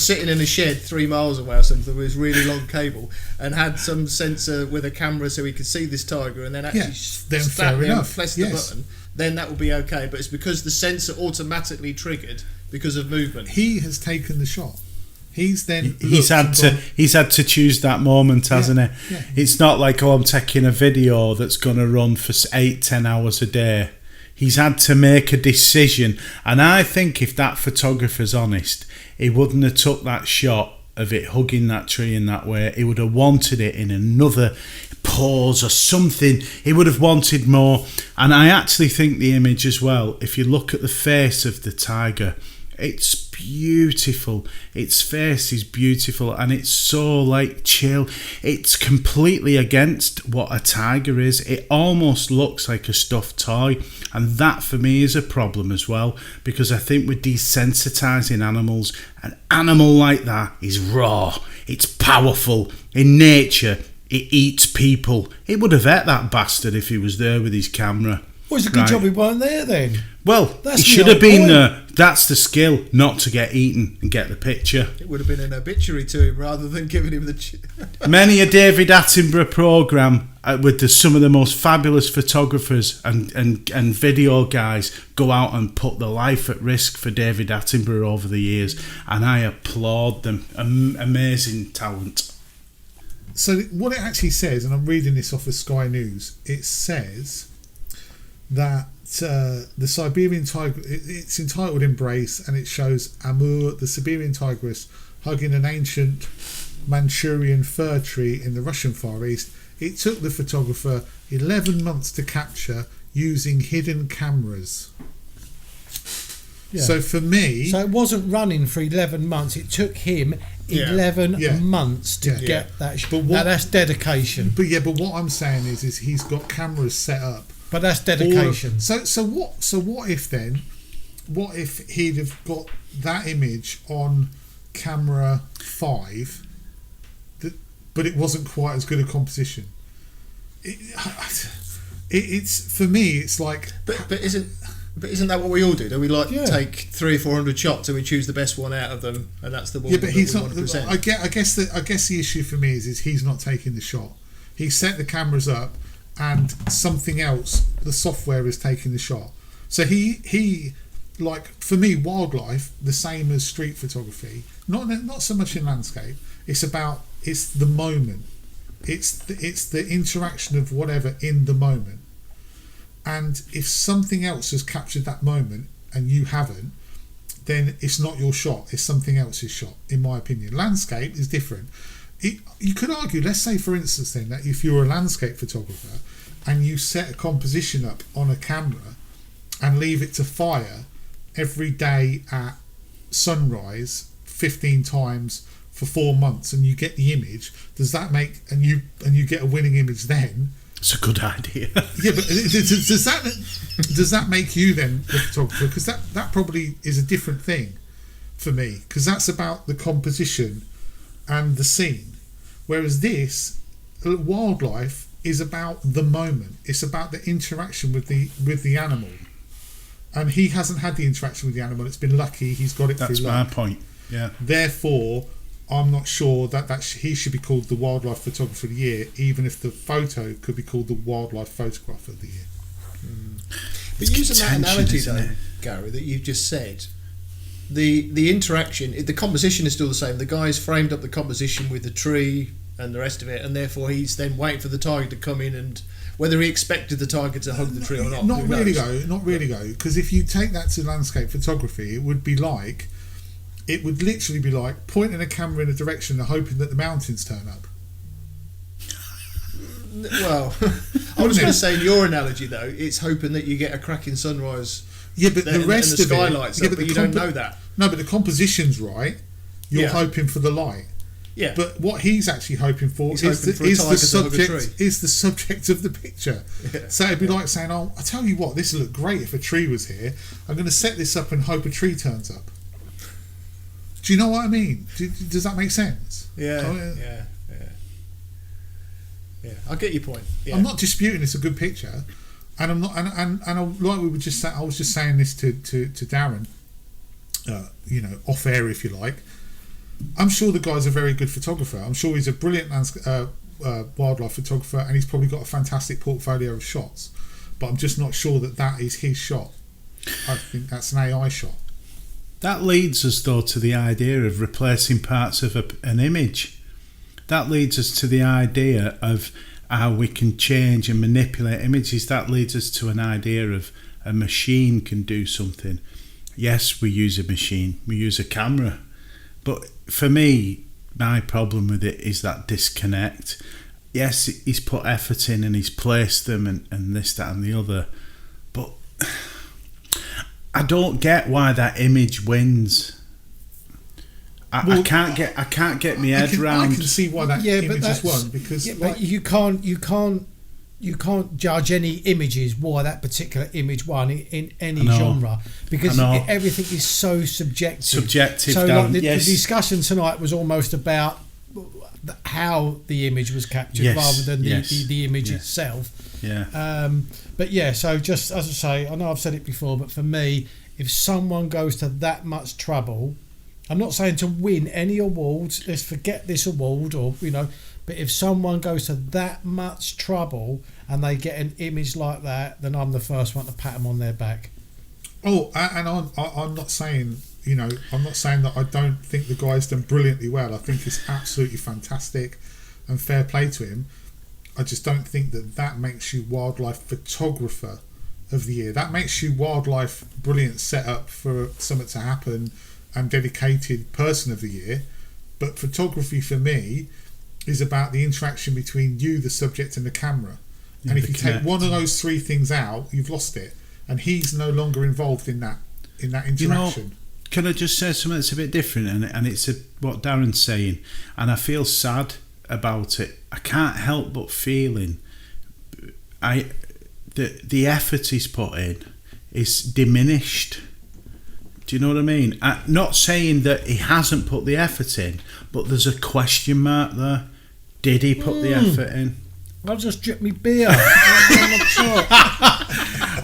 sitting in a shed 3 miles away or something with his really long cable and had some sensor with a camera so he could see this tiger and then actually then slap fair me and enough, press yes. the button, then that would be okay. But it's because the sensor automatically triggered because of movement. He has taken the shot. He's then He's looked had and to. He's had to choose that moment, hasn't he? yeah. It's not like, I'm taking a video that's going to run for 8-10 hours a day. He's had to make a decision, and I think if that photographer's honest, he wouldn't have took that shot of it hugging that tree in that way. He would have wanted it in another pose or something. He would have wanted more. And I actually think the image as well, if you look at the face of the tiger, it's beautiful. Its face is beautiful and it's so like chill. It's completely against what a tiger is. It almost looks like a stuffed toy, and that for me is a problem as well, because I think we're desensitizing animals. An animal like that is raw, it's powerful. In nature, it eats people. It would have ate that bastard if he was there with his camera. Well, it's a good Right. job we weren't there then. Well, That's he the should have whole been point. there That's the skill, not to get eaten and get the picture. It would have been an obituary to him rather than giving him the... Many a David Attenborough programme with some of the most fabulous photographers and video guys go out and put their life at risk for David Attenborough over the years, and I applaud them. Amazing talent. So what it actually says, and I'm reading this off of Sky News, it says that the Siberian tiger, it's entitled Embrace, and it shows Amur, the Siberian tigress, hugging an ancient Manchurian fir tree in the Russian Far East. It took the photographer 11 months to capture using hidden cameras. Yeah. So for me... So it wasn't running for 11 months. It took him 11 months to get that. Now that's dedication. But what I'm saying is he's got cameras set up. But that's dedication. So what if then? What if he'd have got that image on camera 5, but it wasn't quite as good a composition? It's for me. It's like, but isn't that what we all do? Do we take 300 or 400 shots and we choose the best one out of them, and that's the one? Yeah, but he's not. I guess the issue for me is he's not taking the shot. He set the cameras up, and something else, the software is taking the shot. So he like, for me, wildlife, the same as street photography, not so much in landscape. It's the moment. It's the interaction of whatever in the moment. And if something else has captured that moment and you haven't, then it's not your shot. It's something else's shot, in my opinion. Landscape is different. You could argue, let's say for instance then, that if you're a landscape photographer and you set a composition up on a camera and leave it to fire every day at sunrise 15 times for 4 months, and you get the image, does that make, and you get a winning image then? It's a good idea. Yeah, but does that make you then the photographer? Because that probably is a different thing for me, because that's about the composition and the scene, whereas this wildlife is about the moment. It's about the interaction with the animal, and he hasn't had the interaction with the animal. It's been lucky he's got it. That's through my luck. point. Yeah. Therefore, I'm not sure that he should be called the wildlife photographer of the year, even if the photo could be called the wildlife photographer of the year. But using that analogy though, Gary, that you've just said, the interaction, the composition is still the same. The guy's framed up the composition with the tree and the rest of it, and therefore he's then waiting for the tiger to come in, and whether he expected the tiger to hug the tree or not. Not really, though, because if you take that to landscape photography, it would literally be like pointing a camera in a direction and hoping that the mountains turn up. Well, I was going to say in your analogy though, it's hoping that you get a cracking sunrise. Yeah, but the rest and the of sky it, lights up, but you don't know that. No, but the composition's right. You're hoping for the light. Yeah. But what he's actually hoping for is the subject of the picture. Yeah. So it'd be like saying, "Oh, I tell you what, this would look great if a tree was here. I'm going to set this up and hope a tree turns up." Do you know what I mean? Does that make sense? Yeah. I get your point. Yeah. I'm not disputing it's a good picture, and I'm not. And like we were just saying, I was just saying this to Darren, off air if you like. I'm sure the guy's a very good photographer. I'm sure he's a brilliant wildlife photographer, and he's probably got a fantastic portfolio of shots. But I'm just not sure that is his shot. I think that's an AI shot. That leads us, though, to the idea of replacing parts of an image. That leads us to the idea of how we can change and manipulate images. That leads us to an idea of a machine can do something. Yes, we use a machine. We use a camera. But for me, my problem with it is that disconnect. Yes, he's put effort in and he's placed them and this, that and the other. But I don't get why that image wins. I can't get my head around. I can see why that image has won, because but you can't judge any images why that particular image won in any genre, because everything is so subjective. So like the discussion tonight was almost about how the image was captured rather than the image itself. Yeah. But so just as I say, I know I've said it before, but for me, if someone goes to that much trouble, I'm not saying to win any awards, let's forget this award, or but if someone goes to that much trouble and they get an image like that, then I'm the first one to pat them on their back. Oh, and I'm not saying, I'm not saying that I don't think the guy's done brilliantly well. I think it's absolutely fantastic and fair play to him. I just don't think that makes you wildlife photographer of the year. That makes you wildlife brilliant setup for something to happen and dedicated person of the year. But photography for me is about the interaction between you, the subject, and the camera. And if you take one of those three things out, you've lost it. And he's no longer involved in that interaction. Can I just say something that's a bit different? And it's what Darren's saying, and I feel sad about it. I can't help but feeling the effort he's put in is diminished. Do you know what I mean? I'm not saying that he hasn't put the effort in, but there's a question mark there. Did he put the effort in? I'll just drip me beer.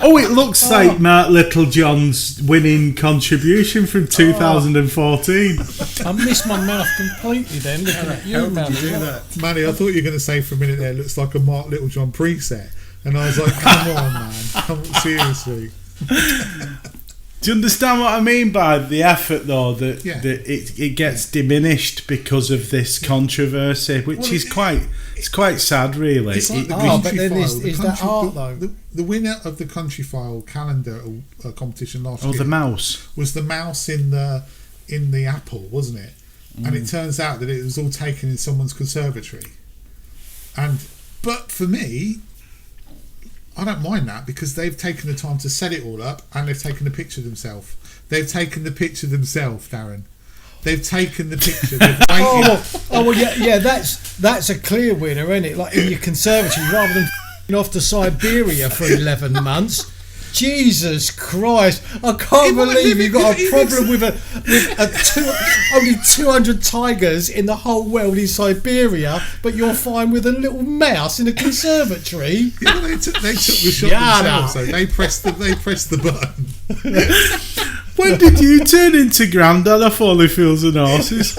Oh, it looks like Mark Littlejohn's winning contribution from 2014. I missed my mouth completely then. Looking at you, Manny. do that? Manny, I thought you were going to say for a minute there, it looks like a Mark Littlejohn preset. And I was like, come on, man. Come on, seriously. Do you understand what I mean by the effort, though? That it gets diminished because of this controversy, which is quite sad, really. It's like but then is that art, though? The winner of the Country File calendar competition last year. The mouse was the mouse in the apple, wasn't it? And it turns out that it was all taken in someone's conservatory. But for me, I don't mind that because they've taken the time to set it all up and they've taken the picture themselves. They've taken the picture themselves, Darren. They've taken the picture. Yeah. That's a clear winner, isn't it? Like in your conservatory, rather than off to Siberia for 11 months. Jesus Christ! I can't believe you've got a problem with only 200 tigers in the whole world in Siberia, but you're fine with a little mouse in a conservatory. Yeah, they took the shot themselves, so they pressed the button. When did you turn into Grandad of Folly Fields and Horses?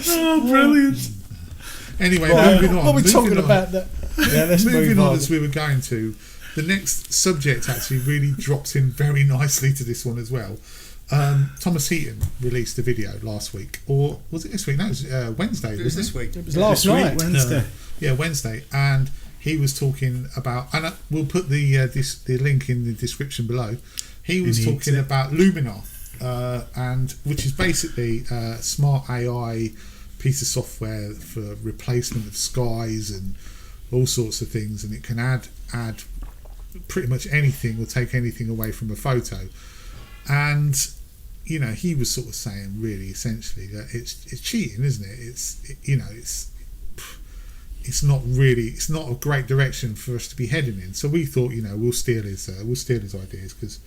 Oh, brilliant! Anyway, moving on. What are we talking about? Yeah, let's moving on as we were going to. The next subject actually really drops in very nicely to this one as well. Thomas Heaton released a video last week, or was it this week? No, it was Wednesday. It was this week. It was last night. Wednesday. Yeah, Wednesday, and he was talking about, and we'll put the link in the description below. He was talking about Luminar, and which is basically a smart AI piece of software for replacement of skies and all sorts of things, and it can add pretty much anything or take anything away from a photo. And he was sort of saying really essentially that it's cheating, isn't it? It's not a great direction for us to be heading in. So we thought we'll steal his ideas because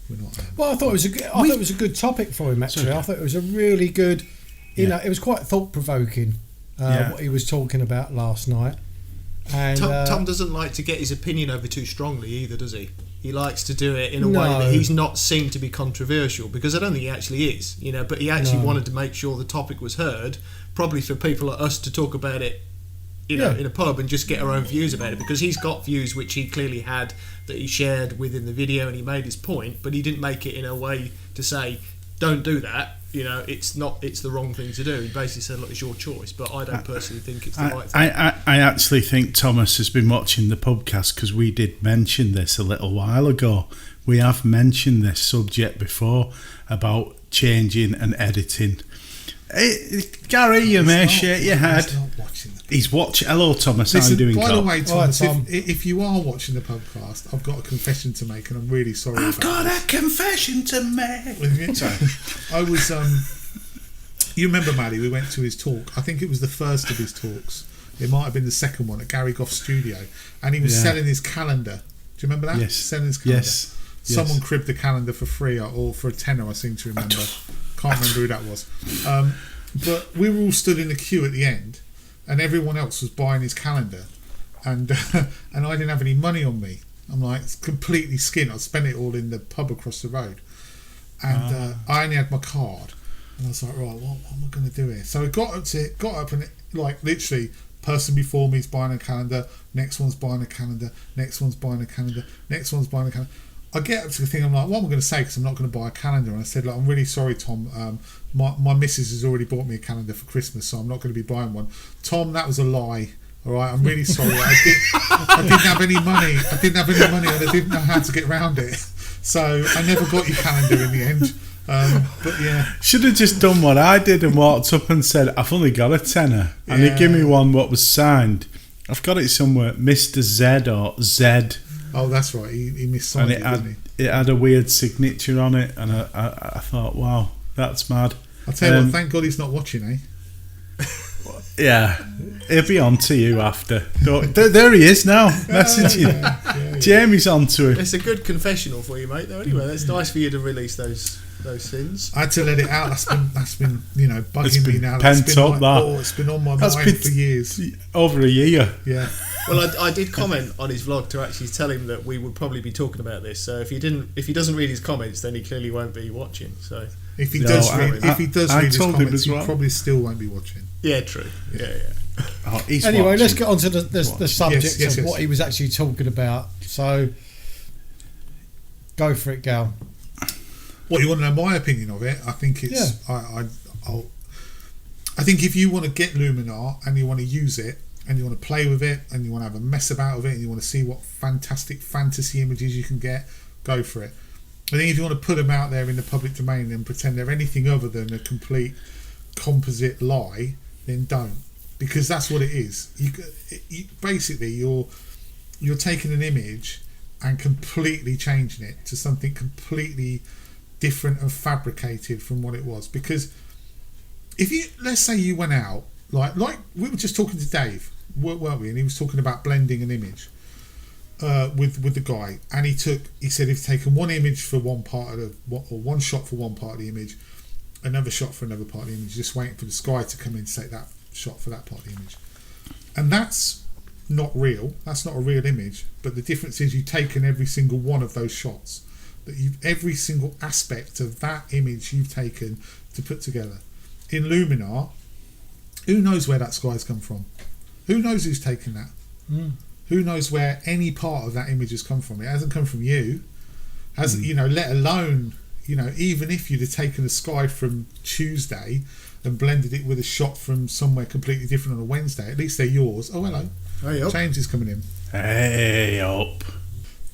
we're not. Well, I thought it was a good topic for him actually. I thought it was a really good. It was quite thought provoking what he was talking about last night. And Tom doesn't like to get his opinion over too strongly either, does he? He likes to do it in a way that he's not seen to be controversial, because I don't think he actually is, but he actually wanted to make sure the topic was heard, probably for people like us to talk about it in a pub and just get our own views about it, because he's got views which he clearly had that he shared within the video, and he made his point, but he didn't make it in a way to say don't do that. It's the wrong thing to do. He basically said, look, it's your choice, but I don't personally think it's the right thing. I actually think Thomas has been watching the podcast, because we did mention this a little while ago. We have mentioned this subject before about changing and editing. Gary, you may shake your head. He's watching. Hello, Thomas. How are you doing? By the way, Thomas, if you are watching the podcast, I've got a confession to make, and I'm really sorry. I've got a confession to make. I was. You remember, Maddie? We went to his talk. I think it was the first of his talks. It might have been the second one at Gary Goff's studio, and he was selling his calendar. Do you remember that? Yes. Selling his calendar. Yes. Someone cribbed the calendar for free or for a tenner, I seem to remember. Can't remember who that was. But we were all stood in the queue at the end, and everyone else was buying his calendar, and I didn't have any money on me. I'm like, it's completely skint. I spent it all in the pub across the road, and I only had my card, and I was like, right, what am I going to do here? So I got up, and like literally, person before me is buying a calendar, next one's buying a calendar, next one's buying a calendar, next one's buying a calendar. I get up to the thing, I'm like, what am I going to say? Because I'm not going to buy a calendar. And I said, like, I'm really sorry, Tom. My missus has already bought me a calendar for Christmas, so I'm not going to be buying one. Tom, that was a lie. All right, I'm really sorry. I didn't have any money. I didn't have any money, and I didn't know how to get around it. So I never got your calendar in the end. But yeah, should have just done what I did and walked up and said, I've only got a tenner, and he gave me one what was signed. I've got it somewhere, Mr. Z or Z. Oh, that's right. He missigned it, didn't he? It had a weird signature on it, and I thought, wow, that's mad. I'll tell you what, thank God he's not watching, eh? Yeah, he'll be on to you after. There he is now, messaging. Yeah. Jamie's on to him. It's a good confessional for you, mate, though, anyway. That's nice for you to release those sins. I had to let it out. That's been bugging me now. Pent up, it's been on my mind for years. Over a year. Yeah. Well, I did comment on his vlog to actually tell him that we would probably be talking about this. So if he doesn't read his comments, then he clearly won't be watching. So if he does read his comments, he probably still won't be watching. Yeah, true. Yeah. Oh, anyway, watching. let's get on to the subject yes. of what he was actually talking about. So, go for it, Gal. What, you want to know my opinion of it? I think it's I think if you want to get Luminar and you want to use it and you want to play with it and you want to have a mess about with it and you want to see what fantastic fantasy images you can get, go for it. I think if you want to put them out there in the public domain and pretend they're anything other than a complete composite lie, then don't, because that's what it is. Basically you're taking an image and completely changing it to something completely different and fabricated from what it was. Because if you, let's say you went out like we were just talking to Dave, weren't we, and he was talking about blending an image with the guy, and he said he's taken one image for one part of one shot for one part of the image, another shot for another part of the image, just waiting for the sky to come in to take that shot for that part of the image. And that's not real. That's not a real image. But the difference is you've taken every single one of those shots. Every single aspect of that image you've taken to put together. In Luminar, who knows where that sky's come from? Who knows who's taken that? Who knows where any part of that image has come from? It hasn't come from you. Let alone, even if you'd have taken a sky from Tuesday and blended it with a shot from somewhere completely different on a Wednesday, at least they're yours. Oh, hello. Hey, up. James is coming in. Hey, up.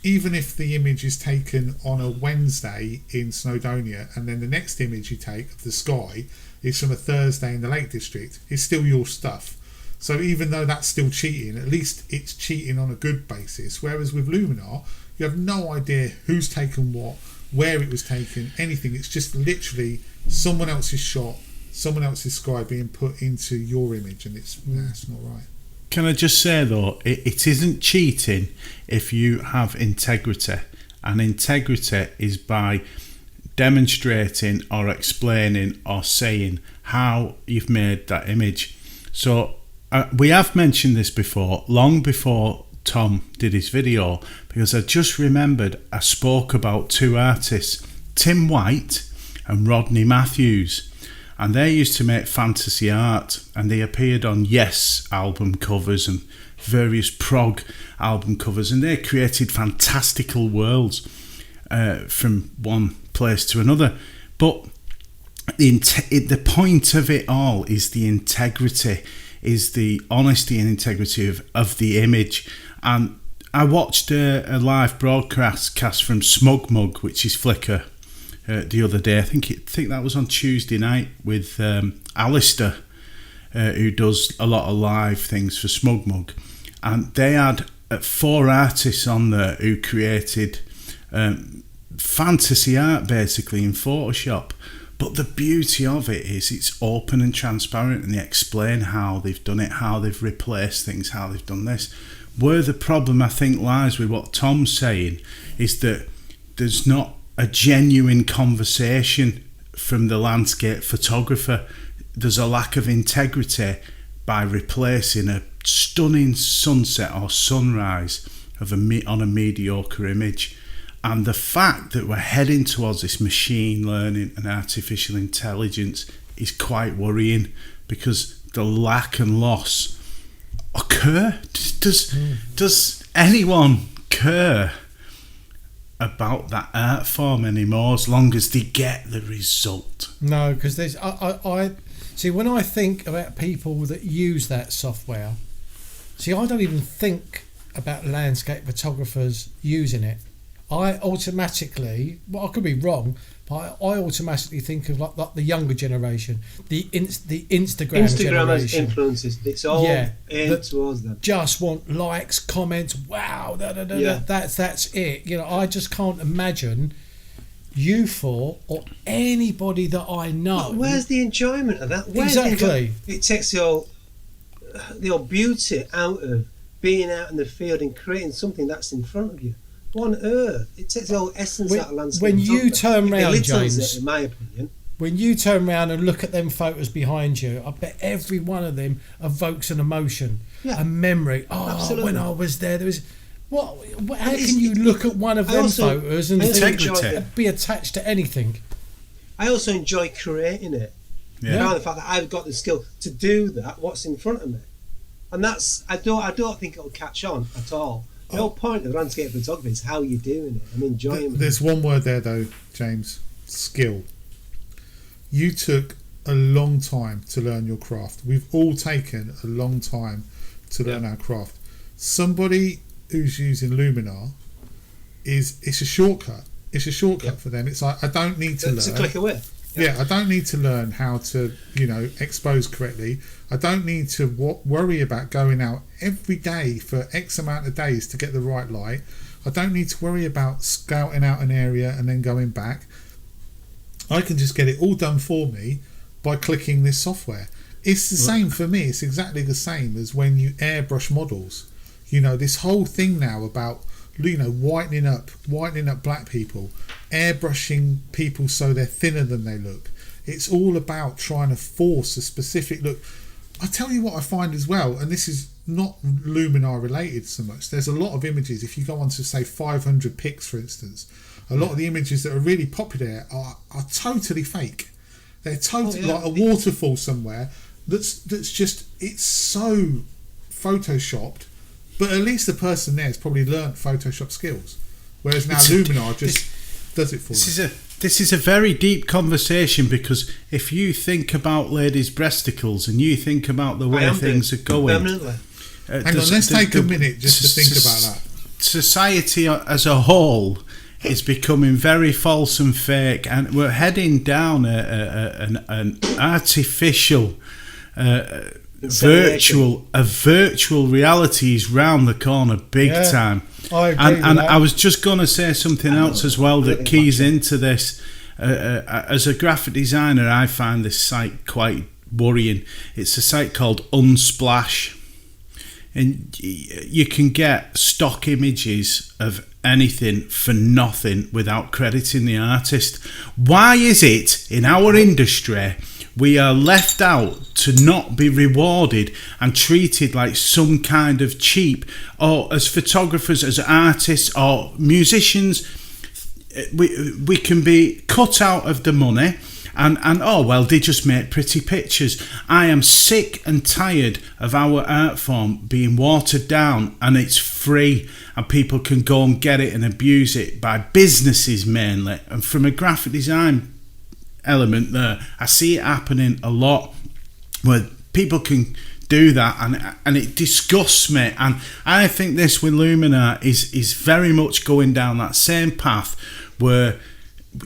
Even if the image is taken on a Wednesday in Snowdonia and then the next image you take of the sky is from a Thursday in the Lake District, it's still your stuff. So even though that's still cheating, at least it's cheating on a good basis. Whereas with Luminar, you have no idea who's taken what, where it was taken, anything. It's just literally someone else's shot, someone else's sky being put into your image, and that's not right. Can I just say though, it isn't cheating if you have integrity, and integrity is by demonstrating or explaining or saying how you've made that image. So we have mentioned this before, long before Tom did his video, because I just remembered I spoke about two artists, Tim White and Rodney Matthews. And they used to make fantasy art, and they appeared on Yes album covers and various prog album covers, and they created fantastical worlds from one place to another. But the point of it all is the integrity, is the honesty and integrity of the image. And I watched a live broadcast from Smug Mug, which is Flickr, the other day. I think that was on Tuesday night with Alistair, who does a lot of live things for Smug Mug, and they had 4 artists on there who created fantasy art basically in Photoshop. But the beauty of it is it's open and transparent, and they explain how they've done it, how they've replaced things, how they've done this. Where the problem I think lies with what Tom's saying is that there's not a genuine conversation from the landscape photographer. There's a lack of integrity by replacing a stunning sunset or sunrise on a mediocre image. And the fact that we're heading towards this machine learning and artificial intelligence is quite worrying, because the lack and loss occur. Does anyone care about that art form anymore as long as they get the result? No, because there's I see, when I think about people that use that software, see, I don't even think about landscape photographers using it. I automatically, well, I could be wrong, but I automatically think of like the younger generation, the Instagram has generation. influences. It's all aimed towards them. Just want likes, comments. Wow, that's it. You know, I just can't imagine you four or anybody that I know. But where's the enjoyment of that? Exactly. It takes the old beauty out of being out in the field and creating something that's in front of you. What on earth? It takes the whole essence out of landscape. When you turn round, James, it, in my opinion. When you turn around and look at them photos behind you, I bet every one of them evokes an emotion, a memory. Oh, absolutely. When I was there was... How can you look at one of them photos and be attached to anything? I also enjoy creating it. Yeah. Now the fact that I've got the skill to do that, what's in front of me. And that's... I don't think it'll catch on at all. The whole point of landscape photography is how you're doing it and enjoying it. There's one word there though, James: skill. You took a long time to learn your craft. We've all taken a long time to learn our craft. Somebody who's using Luminar it's a shortcut. It's a shortcut for them. It's like, I don't need to learn. It's a click away. Yeah, I don't need to learn how to, expose correctly. I don't need to worry about going out every day for X amount of days to get the right light. I don't need to worry about scouting out an area and then going back. I can just get it all done for me by clicking this software. It's the same for me. It's exactly the same as when you airbrush models. This whole thing now about whitening up black people, airbrushing people so they're thinner than they look. It's all about trying to force a specific look. I tell you what I find as well, and this is not Luminar related so much. There's a lot of images. If you go on to say 500 pics, for instance, a lot of the images that are really popular are totally fake. They're totally like a waterfall somewhere. That's just, it's so photoshopped. But at least the person there has probably learnt Photoshop skills, whereas now Luminar just does it for them. This is a very deep conversation, because if you think about ladies' breasticles and you think about the way things are going, permanently. Hang on, let's take a minute just to think about that. Society as a whole is becoming very false and fake, and we're heading down an artificial. Virtual reality is round the corner big time. I agree and I was just going to say something else as well that keys into this. As a graphic designer, I find this site quite worrying. It's a site called Unsplash, and you can get stock images of anything for nothing without crediting the artist. Why is it in our industry we are left out to not be rewarded and treated like some kind of cheap, or as photographers, as artists or musicians, we can be cut out of the money and they just make pretty pictures. I am sick and tired of our art form being watered down and it's free and people can go and get it and abuse it by businesses mainly. And from a graphic design element there, I see it happening a lot where people can do that, and it disgusts me. And I think this with Luminar is very much going down that same path, where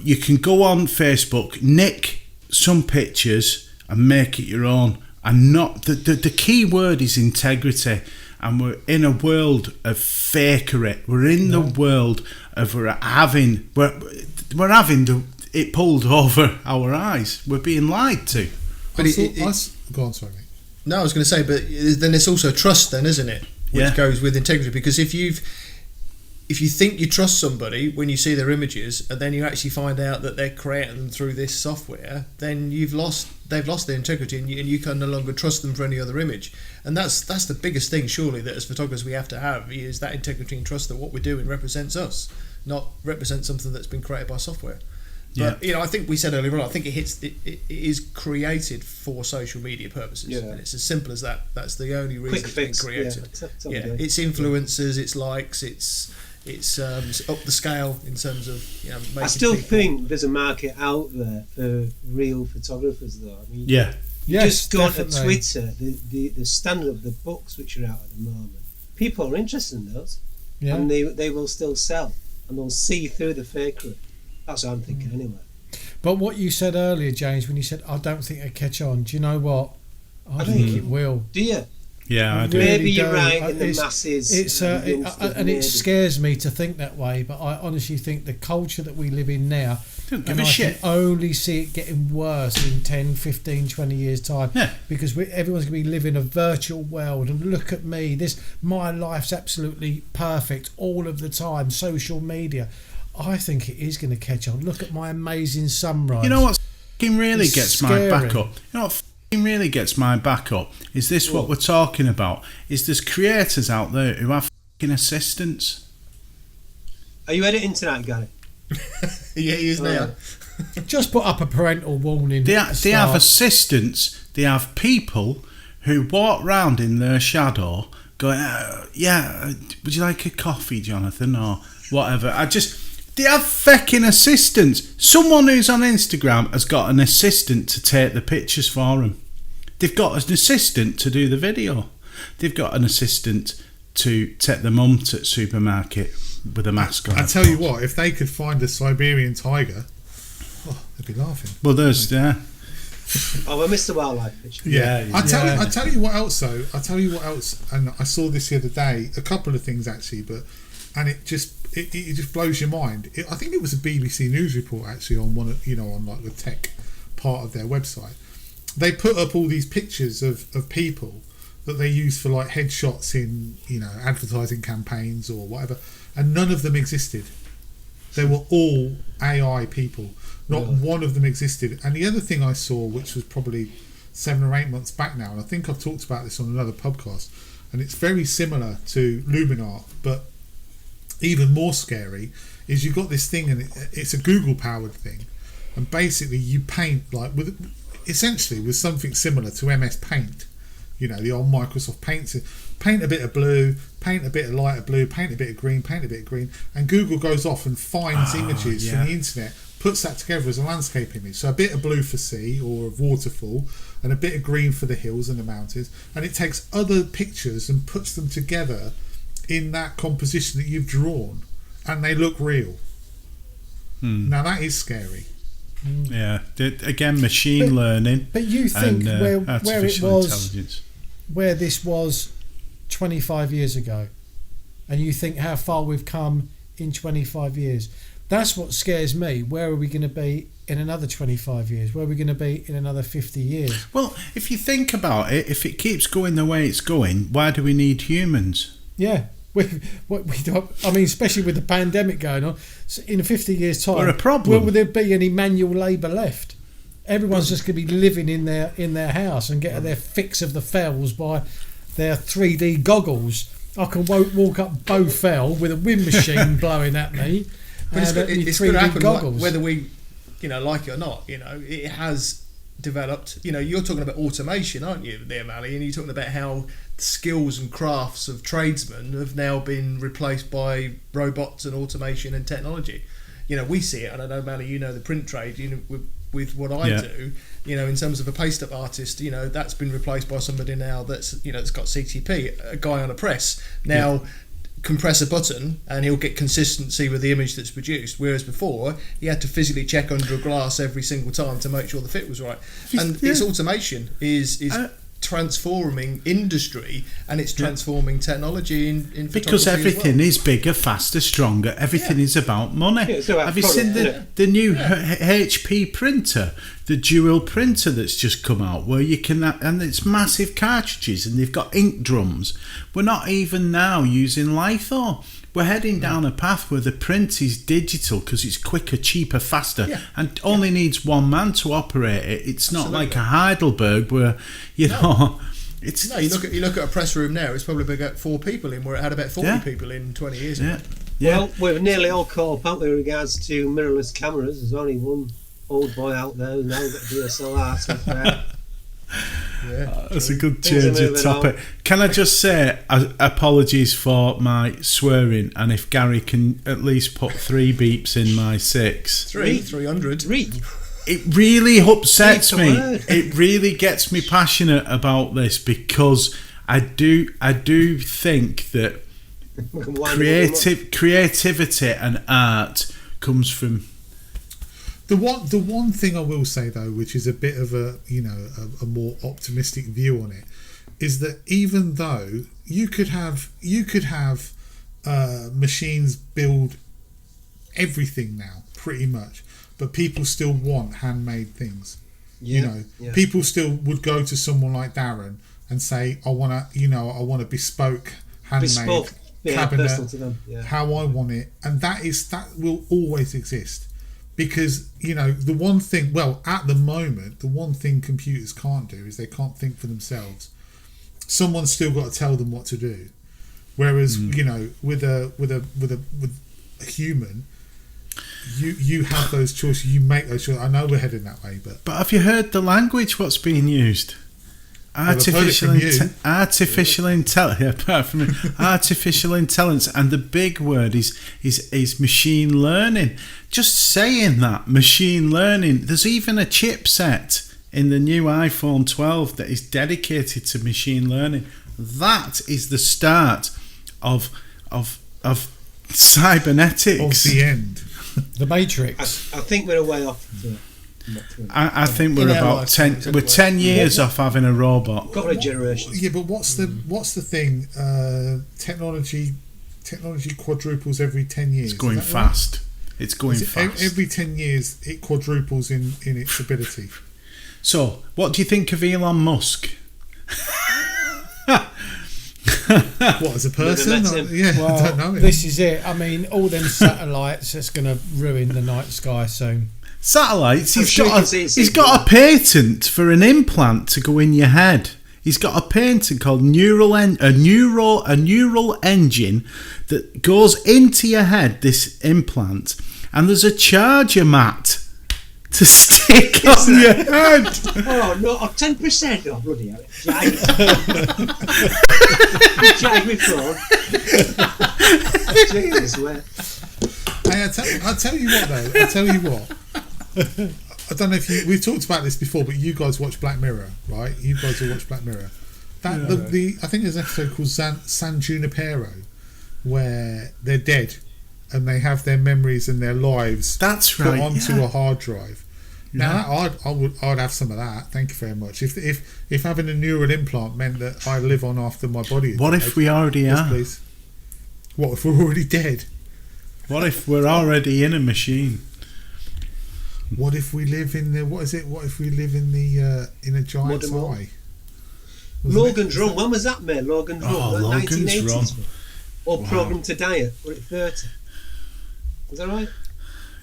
you can go on Facebook, nick some pictures and make it your own, and not the key word is integrity. And we're in a world of fakery. We're in the world of we're having it pulled over our eyes. We're being lied to. But go on, sorry, mate. No, I was going to say, but then it's also trust then, isn't it? Which goes with integrity, because if if you think you trust somebody when you see their images, and then you actually find out that they're creating them through this software, then they've lost their integrity, and you can no longer trust them for any other image. And that's the biggest thing, surely, that as photographers we have to have, is that integrity and trust that what we're doing represents us, not represents something that's been created by software. But I think we said earlier on, I think it is created for social media purposes, and it's as simple as that. That's the only reason it's been created. It's influencers, it's likes, it's up the scale in terms of making I still people. think there's a market out there for real photographers, though. I mean, Yes, just go to definitely. Twitter, the standard of the books which are out at the moment. People are interested in those, and they will still sell, and they'll see through the fakery. That's what I'm thinking, anyway. But what you said earlier, James, when you said, I don't think it'll catch on, do you know what? I think it will. Do you? Yeah, I do. Really Maybe you're do. right in the It's- masses. It's and the youngsters, and it maybe. scares me to think that way, but I honestly think the culture that we live in now, Don't give and a I shit. can only see it getting worse in 10, 15, 20 years' time. Yeah. Because everyone's going to be living a virtual world, and look at me, my life's absolutely perfect all of the time, social media. I think it is going to catch on. Look at my amazing sunrise. You know what fucking really It's gets my scary. back up? You know what fucking really gets my back up? Is this what we're talking about? Is there's creators out there who have fucking assistants? Are you editing tonight, Gary? Yeah, he is now. Just put up a parental warning. They at the have start. assistants. They have people who walk round in their shadow going, would you like a coffee, Jonathan, or whatever. They have fucking assistants. Someone who's on Instagram has got an assistant to take the pictures for them. They've got an assistant to do the video. They've got an assistant to take the mum to the supermarket with a mask on. I tell you what, if they could find a Siberian tiger, they'd be laughing. Well, there's Oh, I missed the wildlife picture. Yeah. I tell you what else though. And I saw this the other day. A couple of things actually, and it just blows your mind. I think it was a BBC News report actually on one of, on like the tech part of their website. They put up all these pictures of people that they use for like headshots in advertising campaigns or whatever, and none of them existed. They were all AI people. Not one of them existed. And the other thing I saw, which was probably 7 or 8 months back now, and I think I've talked about this on another podcast, and it's very similar to Luminar, but even more scary, is you've got this thing, and it's a Google powered thing, and basically you paint like with something similar to MS Paint, the old Microsoft paint a bit of blue, paint a bit of lighter blue, paint a bit of green, and Google goes off and finds images from the internet, puts that together as a landscape image. So a bit of blue for sea or a waterfall, and a bit of green for the hills and the mountains, and it takes other pictures and puts them together in that composition that you've drawn, and they look real. Now that is scary. Yeah, again, machine learning. But you think and, where it artificial was, intelligence. where this was 25 years ago, and you think how far we've come in 25 years. That's what scares me. Where are we going to be in another 25 years? Where are we going to be in another 50 years? Well, if you think about it, if it keeps going the way it's going, why do we need humans? Yeah. Especially with the pandemic going on, so in 50 years' time, We're a problem. Will there be any manual labour left? Everyone's just going to be living in their house and getting their fix of the fells by their 3D goggles. I can walk up Bow Fell with a wind machine blowing at me. But it's and going to 3D happen goggles. whether we, like it or not. It has developed. You're talking about automation, aren't you, there, Mally? And you're talking about how skills and crafts of tradesmen have now been replaced by robots and automation and technology. We see it, and I know, Mally, the print trade. With what I do, in terms of a paste-up artist, that's been replaced by somebody now that's that's got CTP, a guy on a press now. Compress a button and he'll get consistency with the image that's produced, whereas before he had to physically check under a glass every single time to make sure the fit was right. And this automation is transforming industry, and it's transforming technology in photography because everything as well. is bigger, faster, stronger. Everything is about money. Yeah, it's about Have you product, seen the new HP printer, the dual printer that's just come out, where you can, and it's massive cartridges, and they've got ink drums. We're not even now using litho. we're heading down a path where the print is digital because it's quicker, cheaper, faster, and only needs one man to operate it. It's not like a Heidelberg where, you know... You look at a press room now, it's probably got 4 people in, where it had about 40 people in 20 years ago. Well, we're nearly all caught up with regards to mirrorless cameras. There's only one old boy out there who's now got DSLR. That's a good change of topic. Can I just say apologies for my swearing, and if Gary can at least put 3 beeps in my 6. 300. It really upsets me. It really gets me passionate about this because I do think that creativity and art comes from. The one thing I will say though, which is a bit of a more optimistic view on it, is that even though you could have machines build everything now pretty much, but people still want handmade things. People still would go to someone like Darren and say, I want a bespoke handmade cabinet, to them. How I want it, and that will always exist. Because, the one thing, at the moment, the one thing computers can't do is they can't think for themselves. Someone's still got to tell them what to do. Whereas, with a human, you have those choices, you make those choices. I know we're heading that way, but have you heard the language what's being used? Artificial intelligence, artificial intelligence, and the big word is machine learning. Just saying that, machine learning. There's even a chipset in the new iPhone 12 that is dedicated to machine learning. That is the start of cybernetics. Of the end. The Matrix. I think we're way off. I think we're about 10. We're 10 years off having a robot. Got a generation. Yeah, but what's the thing? Technology quadruples every 10 years. It's going fast. Right? It's going fast. Every 10 years, it quadruples in its ability. So, what do you think of Elon Musk? What, as a person? I don't know him. This is it. I mean, all them satellites, that's going to ruin the night sky soon. Satellites. He's got a patent for an implant to go in your head. He's got a patent called a neural engine that goes into your head. This implant, and there's a charger mat to stick on your head. Oh no! 10%. Oh bloody hell! Jive me phone. Jesus, where? Hey, I'll tell you what though. I don't know if we've talked about this before, but you guys watch Black Mirror, right? You guys will watch Black Mirror. I think there's an episode called San Junipero where they're dead and they have their memories and their lives put onto a hard drive. Now I'd have some of that. Thank you very much. If having a neural implant meant that I live on after my body. What if we already are? Please. What if we're already dead? What if we're already in a machine? What if we live in the? What is it? What if we live in the in a giant's eye? Logan's Run. When was that made? Logan's Run. Logan's 1980s. Run. Or Programmed to Diet. Or at 30. Is that right?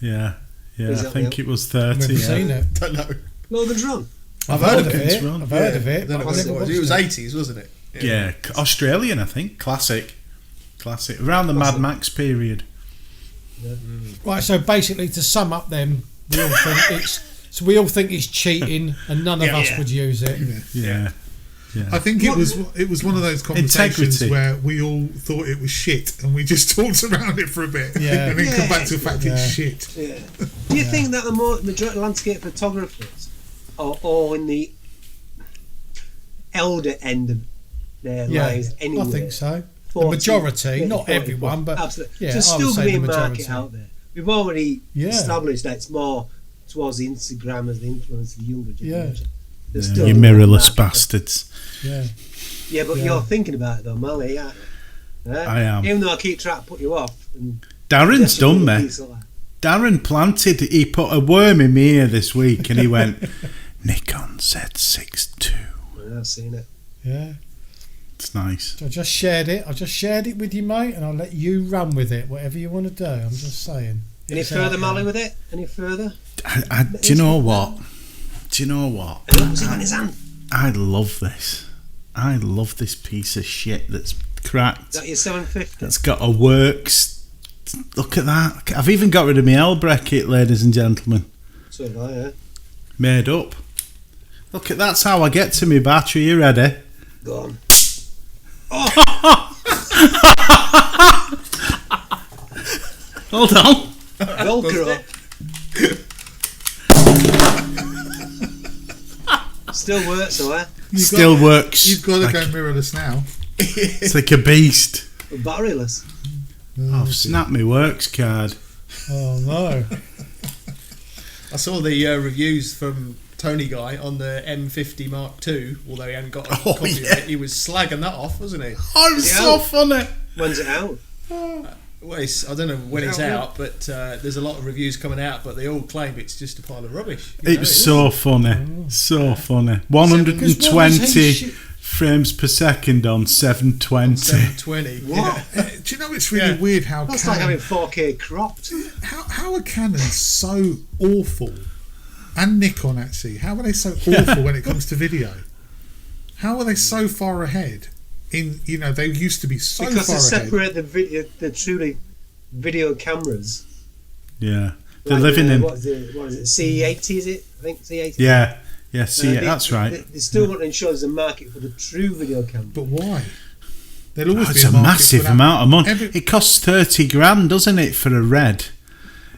Yeah. I think it was 30. I've never seen it. Don't know. Logan's Run. I've heard of it. I've heard of it. It was 80s, wasn't it? Yeah, Australian, I think. Classic. Around the Mad Max period. Yeah. Right. So basically, to sum up, then we all think it's cheating, and none of us would use it. Yeah. I think it was one of those conversations where we all thought it was shit, and we just talked around it for a bit, and then come back to the fact it's shit. Yeah. Do you think that the majority landscape photographers are all in the elder end of their lives anyway? I think so. 40, the majority, 30, not 40, everyone, but absolutely. Yeah, there's still going to be a market out there. We've already established that it's more towards the Instagram as the influence of the younger generation. You mirrorless bastards. Yeah, but you're thinking about it though, Molly. I am. Even though I keep trying to put you off. Darren's done me. Darren he put a worm in my ear this week, and he went, Nikon Z6 II. I've seen it. Yeah. It's nice. So I just shared it with you, mate, and I'll let you run with it, whatever you want to do. I'm just saying. Any further, Molly, with it? Any further? Do you know what? What's he got in his hand? I love this. I love this piece of shit that's cracked. Is that your 750? That's got a works. Look at that. I've even got rid of my L bracket, ladies and gentlemen. So have I, yeah. Made up. Look at that's how I get to my battery. You ready? Go on. Hold on. Velcro. Still works, though, eh? Still works. You've got to like, go mirrorless now. It's like a beast. Batteryless. I've snapped my works card. Oh no! I saw the reviews from Tony Guy on the M50 Mark II, although he hadn't got a copy of it. He was slagging that off, wasn't he? Oh, it's so funny. When's it out? Well, I don't know when it's out, but there's a lot of reviews coming out, but they all claim it's just a pile of rubbish. It was so funny. So funny. 120 frames per second on 720. 720. What? Do you know it's really weird how That's Canon, like having 4K cropped. how are Canon so awful, and Nikon actually, how are they so awful when it comes to video? How are they so far ahead? They used to be so Because far they ahead. separate the truly video cameras. Yeah. They're Like living in. what is it? C80 is it? I think C80. Yeah. Yeah, see, that's right. They still want to ensure there's a market for the true video camera. But why? There'll always It's be a market massive for that. amount of money. It costs 30 grand, doesn't it, for a red?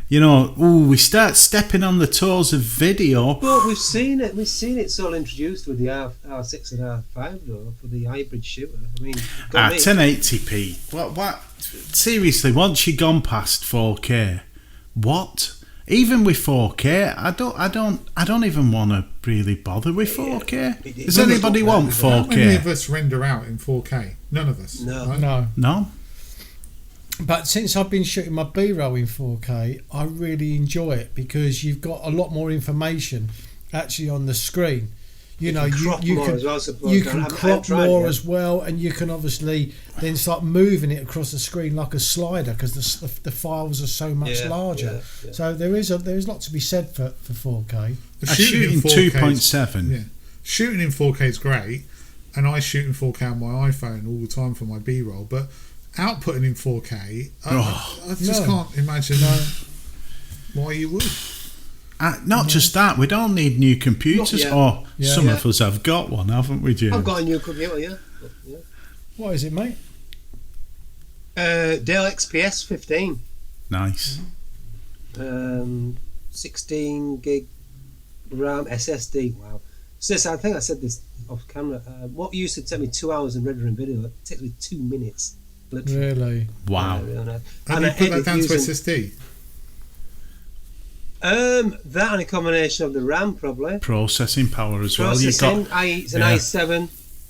We start stepping on the toes of video. But we've seen it. We've seen it's all introduced with the R6 and R5 though for the hybrid shooter. I mean, 1080p. What? Seriously, once you've gone past 4K, what? Even with 4K, I don't even want to really bother with 4K. Does anybody want How many of 4K? us render out in 4K? None of us. No. right? No. But since I've been shooting my B-roll in 4K, I really enjoy it because you've got a lot more information actually on the screen. You can crop more as well, I suppose. you can I haven't crop tried more yet. as well, and you can obviously then start moving it across the screen like a slider because the files are so much larger. Yeah. So there is a lot to be said for 4K. Shooting 2.7. Yeah, shooting in 4K is great, and I shoot in 4K on my iPhone all the time for my B-roll. But outputting in 4K, I just can't imagine why you would. Not just that, we don't need new computers. Not yet. Some of us have got one, haven't we, James? I've got a new computer, yeah. What is it, mate? Dell XPS 15. Nice. 16 gig RAM SSD. Wow. Sis, I think I said this off camera. What used to take me 2 hours in rendering video, it takes me 2 minutes. Literally. Really? Wow. Have you put that down to SSD? That and a combination of the RAM, probably. Processing power as well. Processing, You've got, it's an i7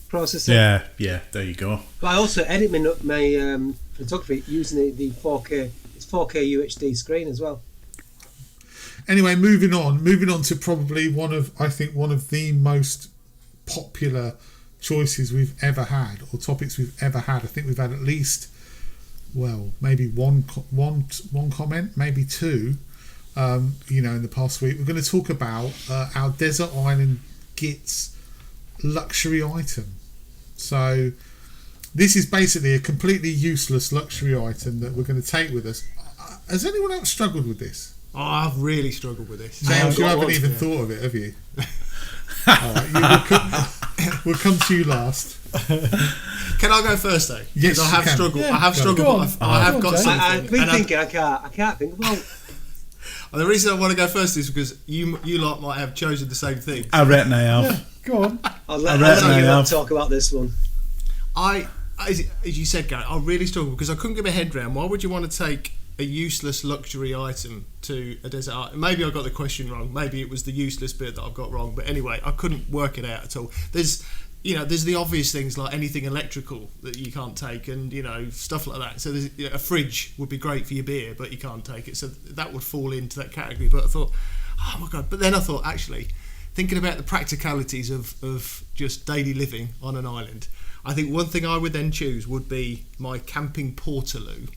processor. yeah, there you go. But I also edit my photography using the 4K. It's 4K UHD screen as well. Anyway, moving on to probably one of the most popular choices we've ever had, or topics we've ever had. I think we've had at least, maybe one comment, maybe two. In the past week, we're going to talk about our Desert Island Gits luxury item. So this is basically a completely useless luxury item that we're going to take with us. Has anyone else struggled with this? Oh, I've really struggled with this. James, you haven't even thought of it, have you? Alright, we'll come to you last. Can I go first though? Yes, I have you can. struggled. Yeah, I have struggled. go on. But I have got something. I've been And thinking, I can't think about it. And the reason I want to go first is because you lot might have chosen the same thing. I reckon I have. Yeah, go on. I'll let I you have. talk about this one. As you said, Gary, I really struggled because I couldn't get my head around why would you want to take a useless luxury item to a desert island. Maybe I got the question wrong. Maybe it was the useless bit that I've got wrong. But anyway, I couldn't work it out at all. There's the obvious things like anything electrical that you can't take, and stuff like that. So there's, a fridge would be great for your beer, but you can't take it. So that would fall into that category. But I thought, oh my god! But then I thought, actually, thinking about the practicalities of just daily living on an island, I think one thing I would then choose would be my camping portaloo,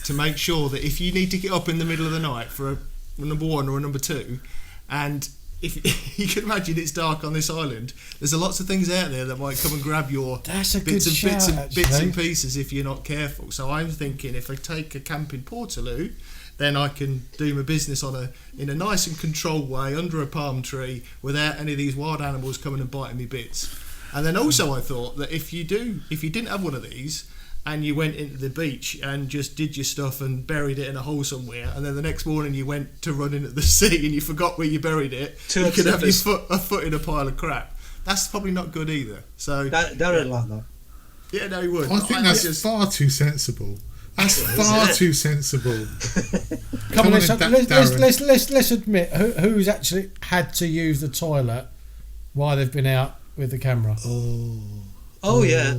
to make sure that if you need to get up in the middle of the night for a number one or a number two, and if you can imagine it's dark on this island, there's lots of things out there that might come and grab your That's a bits good and shout, bits and actually. pieces if you're not careful. So I'm thinking if I take a camping portaloo, then I can do my business in a nice and controlled way under a palm tree without any of these wild animals coming and biting me bits. And then also I thought that if you didn't have one of these, and you went into the beach and just did your stuff and buried it in a hole somewhere, and then the next morning you went to run into the sea and you forgot where you buried it, you could have a foot in a pile of crap. That's probably not good either. So Don't like that. yeah, no, he would. I think that's just far too sensible. That's far too sensible. Come on, let's Darren. let's admit who's actually had to use the toilet while they've been out with the camera. Oh yeah.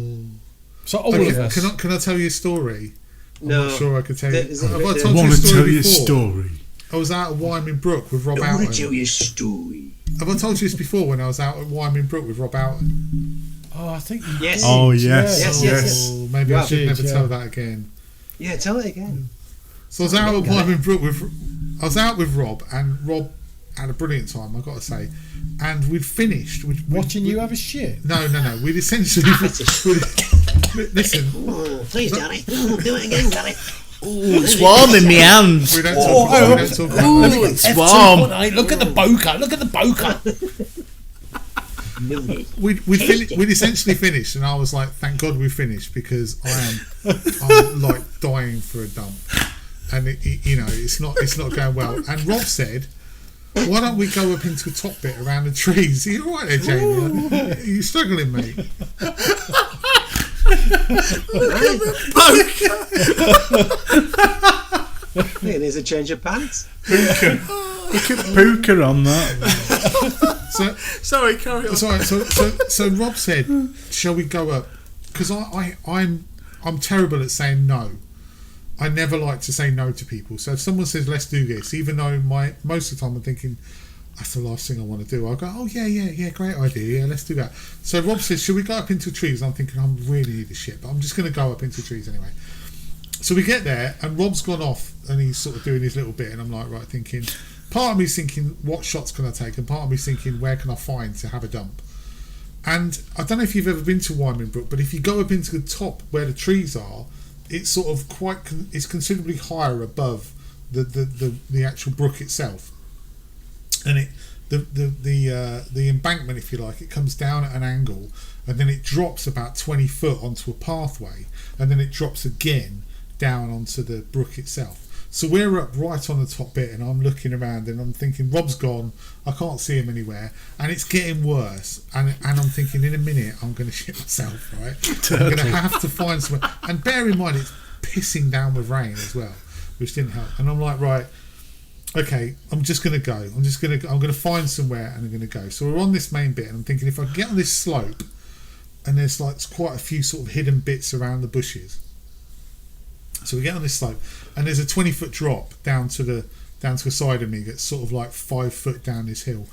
So all Okay, of us. Can I tell you a story? I'm No. not sure I could tell you. Is it Have I written? told I you want a to tell story you a before? story. I was out at Wyoming Brook with Rob Alton. you a story. Have I told you this before when I was out at Wyoming Brook with Rob Alton? Oh, I think. Yes. Oh, yes. Yes, Oh, yes. maybe I Wow. should never Yeah. tell that again. Yeah, tell it again. So I was out at Wyoming Brook with Rob, and Rob had a brilliant time, I've got to say. And we'd finished. Watching you have a shit. No. We'd essentially. Listen, Please, Danny. Do it again, Danny. Ooh, it's warm in my hands. we don't talk about that. Ooh, it's warm. F2.8, look at the bokeh. Look at the bokeh. We'd essentially finished, and I was like, "Thank God we finished," because I'm like dying for a dump, and it's not going well. And Rob said, "Why don't we go up into a top bit around the trees?" Are you all right there, Jamie? Are you struggling, mate? Hey, there's a change of pants. Look at Puka on that. So sorry, carry on. So Rob said, "Shall we go up?" Because I'm terrible at saying no. I never like to say no to people. So if someone says, "Let's do this," even though most of the time I'm thinking that's the last thing I want to do, I'll go, "Oh yeah, great idea, yeah, let's do that." So Rob says, "Shall we go up into trees?" I'm thinking I really need a shit, but I'm just going to go up into trees anyway. So we get there, and Rob's gone off, and he's sort of doing his little bit, and I'm like, right, thinking. Part of me's thinking, what shots can I take? And part of me's thinking, where can I find to have a dump? And I don't know if you've ever been to Wyoming Brook, but if you go up into the top where the trees are, it's sort of it's considerably higher above the actual brook itself. And the embankment, if you like, it comes down at an angle, and then it drops about 20 foot onto a pathway, and then it drops again down onto the brook itself. So we're up right on the top bit, and I'm looking around, and I'm thinking, Rob's gone, I can't see him anywhere, and it's getting worse, and I'm thinking, in a minute I'm going to shit myself, right? I'm going to have to find somewhere, and bear in mind it's pissing down with rain as well, which didn't help. And I'm like, right, okay, I'm just going to go. I'm going to find somewhere, and I'm going to go. So we're on this main bit, and I'm thinking, if I get on this slope, and there's like quite a few sort of hidden bits around the bushes. So we get on this slope, and there's a 20-foot drop down to the side of me that's sort of like 5 foot down this hill.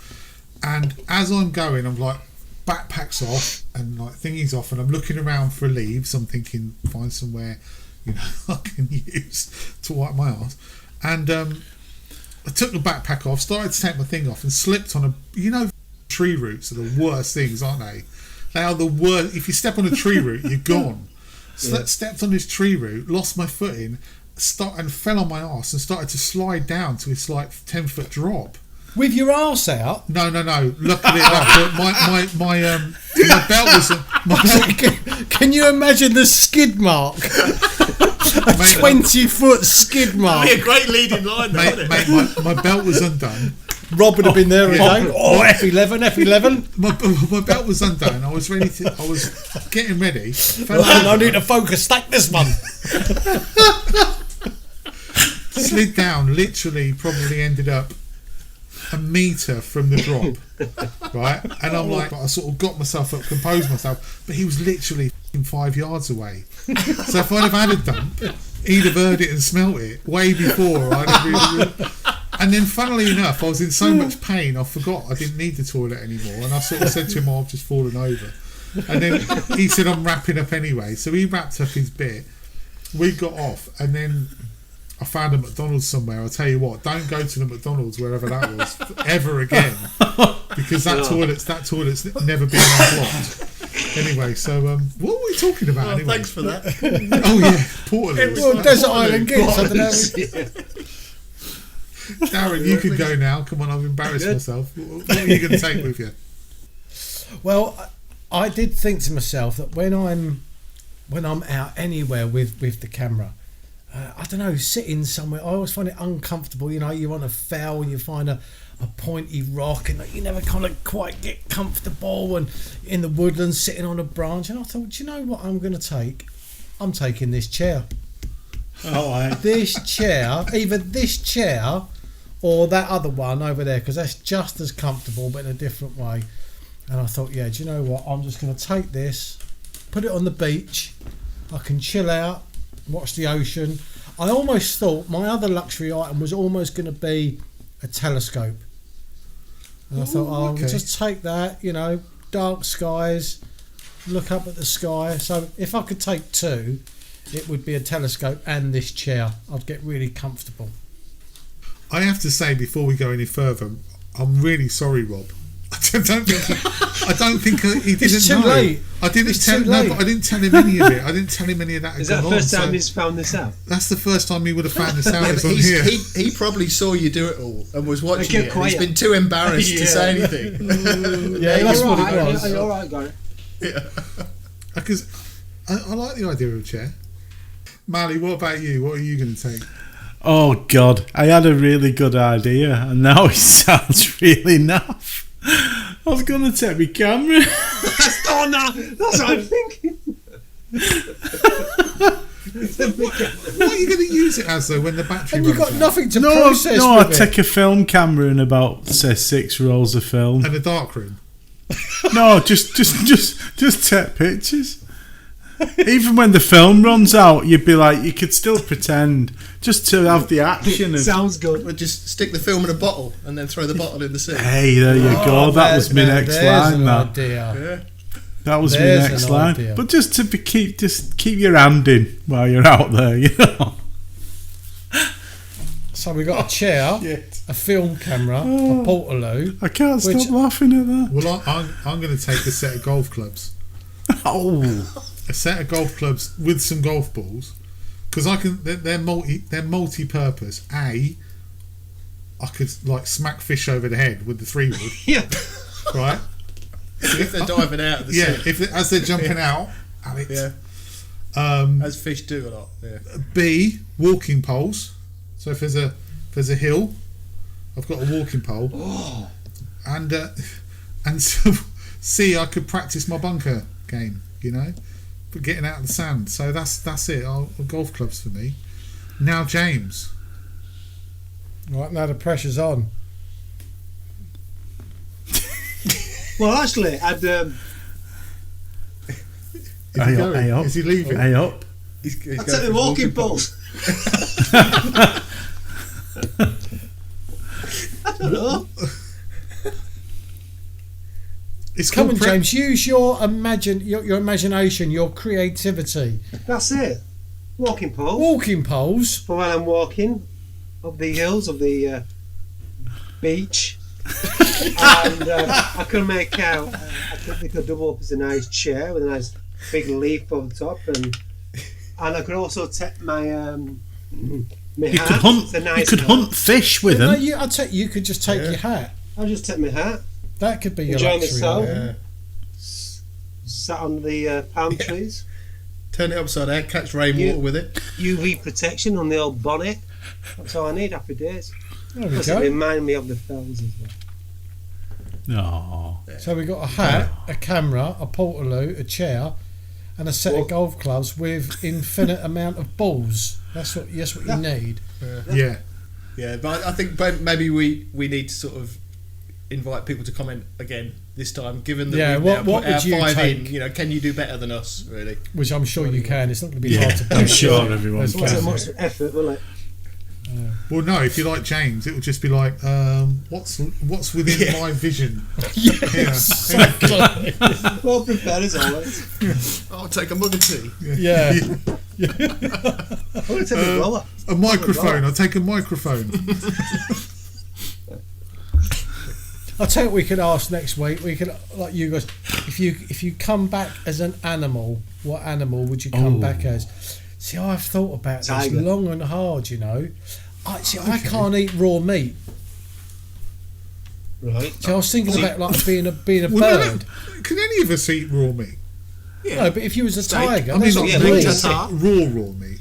And as I'm going, I'm like, backpack's off and like thingy's off, and I'm looking around for leaves. I'm thinking, find somewhere, I can use to wipe my arse. And I took the backpack off, started to take my thing off, and slipped on tree roots are the worst things, aren't they? They are the worst. If you step on a tree root, you're gone. Stepped on this tree root, lost my footing, and fell on my arse and started to slide down to this like 10-foot drop. With your arse out? No. Luckily enough, my belt was. Can you imagine the skid mark? A 20-foot skid mark. That'd be a great leading line, mate, my belt was undone. Rob would have been there again. Oh, F11. My belt was undone. I was getting ready. I need to focus. Stack this one. Slid down. Literally, probably ended up a metre from the drop, right? And I'm like, I sort of got myself up, composed myself, but he was literally 5 yards away. So if I'd have had a dump, he'd have heard it and smelt it way before I'd have really. And then, funnily enough, I was in so much pain, I forgot I didn't need the toilet anymore, and I sort of said to him, "I've just fallen over." And then he said, I'm wrapping up anyway. So he wrapped up his bit. We got off, and then I found a McDonald's somewhere. I'll tell you what, don't go to the McDonald's wherever that was ever again, because that toilet's never been unblocked. Anyway, so what were we talking about? Anyway? Thanks for that. Oh yeah, Portaloo. Well, Desert Island Gigs. I don't know. Darren, you can go now. Come on, I've embarrassed myself. What are you going to take with you? Well, I did think to myself that when I'm out anywhere with the camera, I don't know, sitting somewhere, I always find it uncomfortable. You know, you're on a fell and you find a pointy rock and you never kind of quite get comfortable, and in the woodlands sitting on a branch. And I thought, do you know what I'm going to take? I'm taking this chair. This chair, either this chair or that other one over there, because that's just as comfortable but in a different way. And I thought, yeah, do you know what? I'm just going to take this, put it on the beach. I can chill out, watch the ocean. I almost thought my other luxury item was almost going to be a telescope. And I thought, I'll just take that, you know, dark skies, look up at the sky. So if I could take two, it would be a telescope and this chair. I'd get really comfortable. I have to say, before we go any further, I'm really sorry, Rob. I don't think he didn't It's too know. late. I didn't It's tell too no, late. but I didn't tell him any of it. I didn't tell him any of that. Is that the first time he's found this out? That's the first time he would have found this out. Yeah, It's but on here. he probably saw you do it all and was watching kept it. And he's quiet. been too embarrassed to say anything. Yeah, that's what it was. Are you alright, Gary? Because I like the idea of a chair. Mally, what about you? What are you going to take? Oh God, I had a really good idea and now it sounds really naff. I was going to take my camera. That's what I'm thinking. What are you going to use it as though when the battery And runs you've got out? nothing to No, process I'd with take a film camera and about, say, 6 rolls of film. And a dark room. No, just take pictures. Even when the film runs out, you'd be like, you could still pretend just to have the action. Sounds good. We'll just stick the film in a bottle and then throw the bottle in the sea. Hey, there you go. That was my next line. That. Idea. Yeah. That was my There's next an line. idea. But just to keep your hand in while you're out there, you know. So we got a chair, a film camera, a Portaloo. I can't Which- stop laughing at that. Well, I'm going to take a set of golf clubs. Oh, A set of golf clubs with some golf balls, because they're multi-purpose. I could like smack fish over the head with the 3-wood, Yeah. right? If they're diving out of the Yeah, sea. as they're jumping out, Alex. Yeah. Um, As fish do a lot. Yeah. B, walking poles. So if there's a hill, I've got a walking pole. And so C, I could practice my bunker game, you know, but getting out of the sand. So that's it. Golf clubs for me. Now James. Right, now the pressure's on. Well, actually, I'd. Is he Hey up, going? hey up. Is he leaving? Hey up. He's I'd going take the for walking poles. I don't know. It's Come on, called James. Use your imagination, your creativity. That's it. Walking poles. Walking poles. For when I'm walking up the hills of the beach. And I could make out, they could double up as a nice chair with a nice big leaf over the top, and I could also take my my You hat. could hunt. It's a You nice could hat. hunt fish with No, them. you could just take your hat. I'll just take my hat, That could be your enjoy luxury myself, item. sat under the palm trees, Turn it upside down, catch rainwater with it. UV protection on the old bonnet. That's all I need. Happy days. There we Plus it go. remind me of the fells as well. No. So we got a hat, a camera, a Portaloo, a chair, and a set of golf clubs with infinite amount of balls. That's what you need. Yeah. Yeah, but I think maybe we need to sort of invite people to comment again this time, given that Yeah, we've what now put would our you 5 take? in. You know, can you do better than us? Really? Which I'm sure you can. It's not going to be Yeah, hard to do. I'm sure everyone Let's can. Wasn't face much it. effort, will it? Well, no, if you like James, it would just be like, what's within my vision? Exactly. Well prepared as always. I'll take a mug of tea. Yeah. I'm going to take a roller. A microphone. I'll take a microphone. I'll tell you what we could ask next week. We could, like you guys, if you come back as an animal, what animal would you come back as? See, I've thought about this long and hard, you know. I can't eat raw meat. Right. So I was thinking about like being a Well, bird. no, can any of us eat raw meat? Yeah. No, but if you was a tiger, I mean, that's not not raw, raw. raw meat.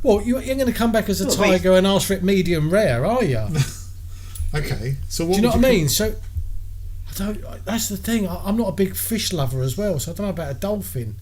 Well, you ain't going to come back as a Not tiger and ask for it medium rare, are you? Okay, so what Do you know would what I mean? So, I don't. That's the thing. I'm not a big fish lover as well, so I don't know about a dolphin.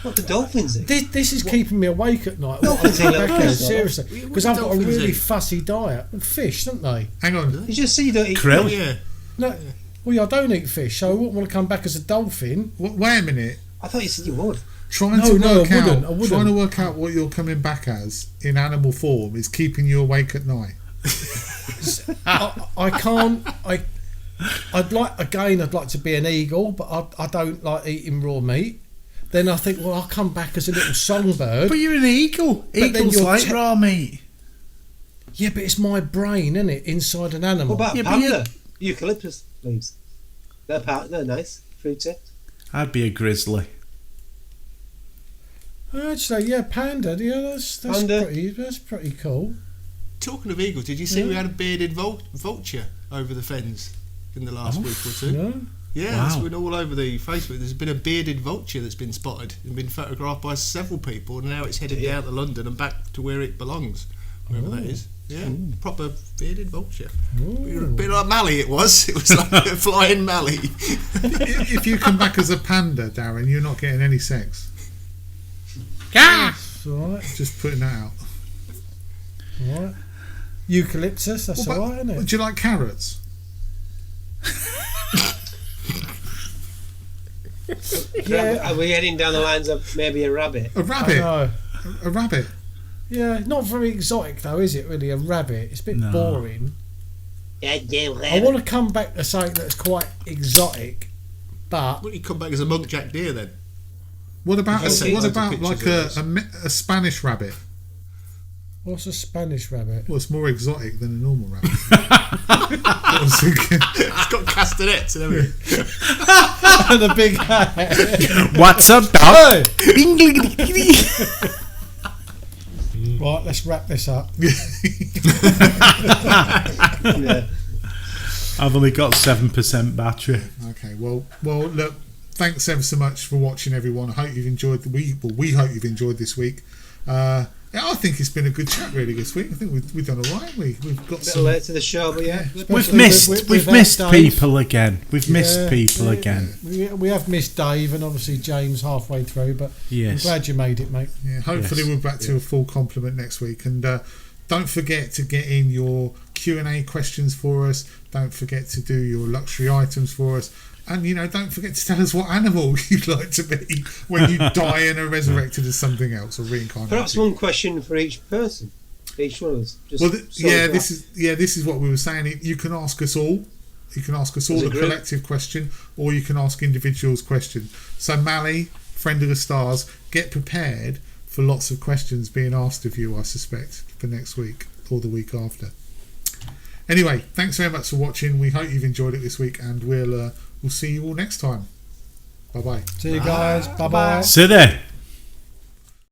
What the dolphins eat? This is keeping me awake at night. Dolphins eat little fish, Seriously, What because do I've got a dolphins really eat? fussy diet. Fish, don't they? Hang on. You just say you don't eat Krill. Yeah. No, well, I don't eat fish, so I wouldn't want to come back as a dolphin. Wait a minute. I thought you said you would. Trying No, to I work out. wouldn't. Trying to work out what you're coming back as in animal form is keeping you awake at night. I can't. I'd like to be an eagle, but I don't like eating raw meat. Then I think, well, I'll come back as a little songbird. But you're an eagle. then Eagles you're like raw meat. Yeah, but it's my brain, isn't it, inside an animal? What about Yeah, but panda? Eucalyptus leaves. They're nice. Fruity. I'd be a grizzly. Actually, yeah, panda. Yeah, that's Panda. pretty cool. Talking of eagles, did you see we had a bearded vulture over the fens in the last week or two? No? Yeah, Wow. it's been all over the Facebook. There's been a bearded vulture that's been spotted and been photographed by several people, and now it's headed down to London and back to where it belongs, wherever that is. Yeah, proper bearded vulture. A bit like Mally it was. It was like a flying Mally. If you come back as a panda, Darren, you're not getting any sex. That's all right. Just putting that out. All right. Eucalyptus, that's Well, all right, isn't it? Do you like carrots? Yeah. Are we heading down the lines of maybe a rabbit? A I rabbit? know. A rabbit? Yeah, not very exotic though, is it? Really, a rabbit. It's a bit No. boring. I want to come back to something that's quite exotic, but Why don't you come back as a muntjac deer then? What about I've seen what loads of about like pictures of a Spanish rabbit? what's a Spanish rabbit? Well, it's more exotic than a normal rabbit. I was thinking. It's got castanets and everything. And a big hat. What's up, dog? Right, let's wrap this up. Yeah. I've only got 7% battery. Okay, well, look. Thanks ever so much for watching, everyone. I hope you've enjoyed the week. Well, we hope you've enjoyed this week. Yeah, I think it's been a good chat really this week. I think we've done all right. We've got A bit some. late to the show, but yeah. We've missed Dave. people again. We've missed Yeah, people again. We have missed Dave and obviously James halfway through, but Yes. I'm glad you made it, mate. Yeah, hopefully Yes. we're back to a full complement next week. And don't forget to get in your Q&A questions for us. Don't forget to do your luxury items for us. And, don't forget to tell us what animal you'd like to be when you die and are resurrected as something else or reincarnated. Perhaps one question for each person. Each one of us. Just Well, so that- this is what we were saying. You can ask us all. You can ask us all As a a group. collective question, or you can ask individuals question. So, Mally, friend of the stars, get prepared for lots of questions being asked of you, I suspect, for next week or the week after. Anyway, thanks very much for watching. We hope you've enjoyed it this week, and we'll see you all next time. Bye bye. See you guys. Bye bye. Sit there.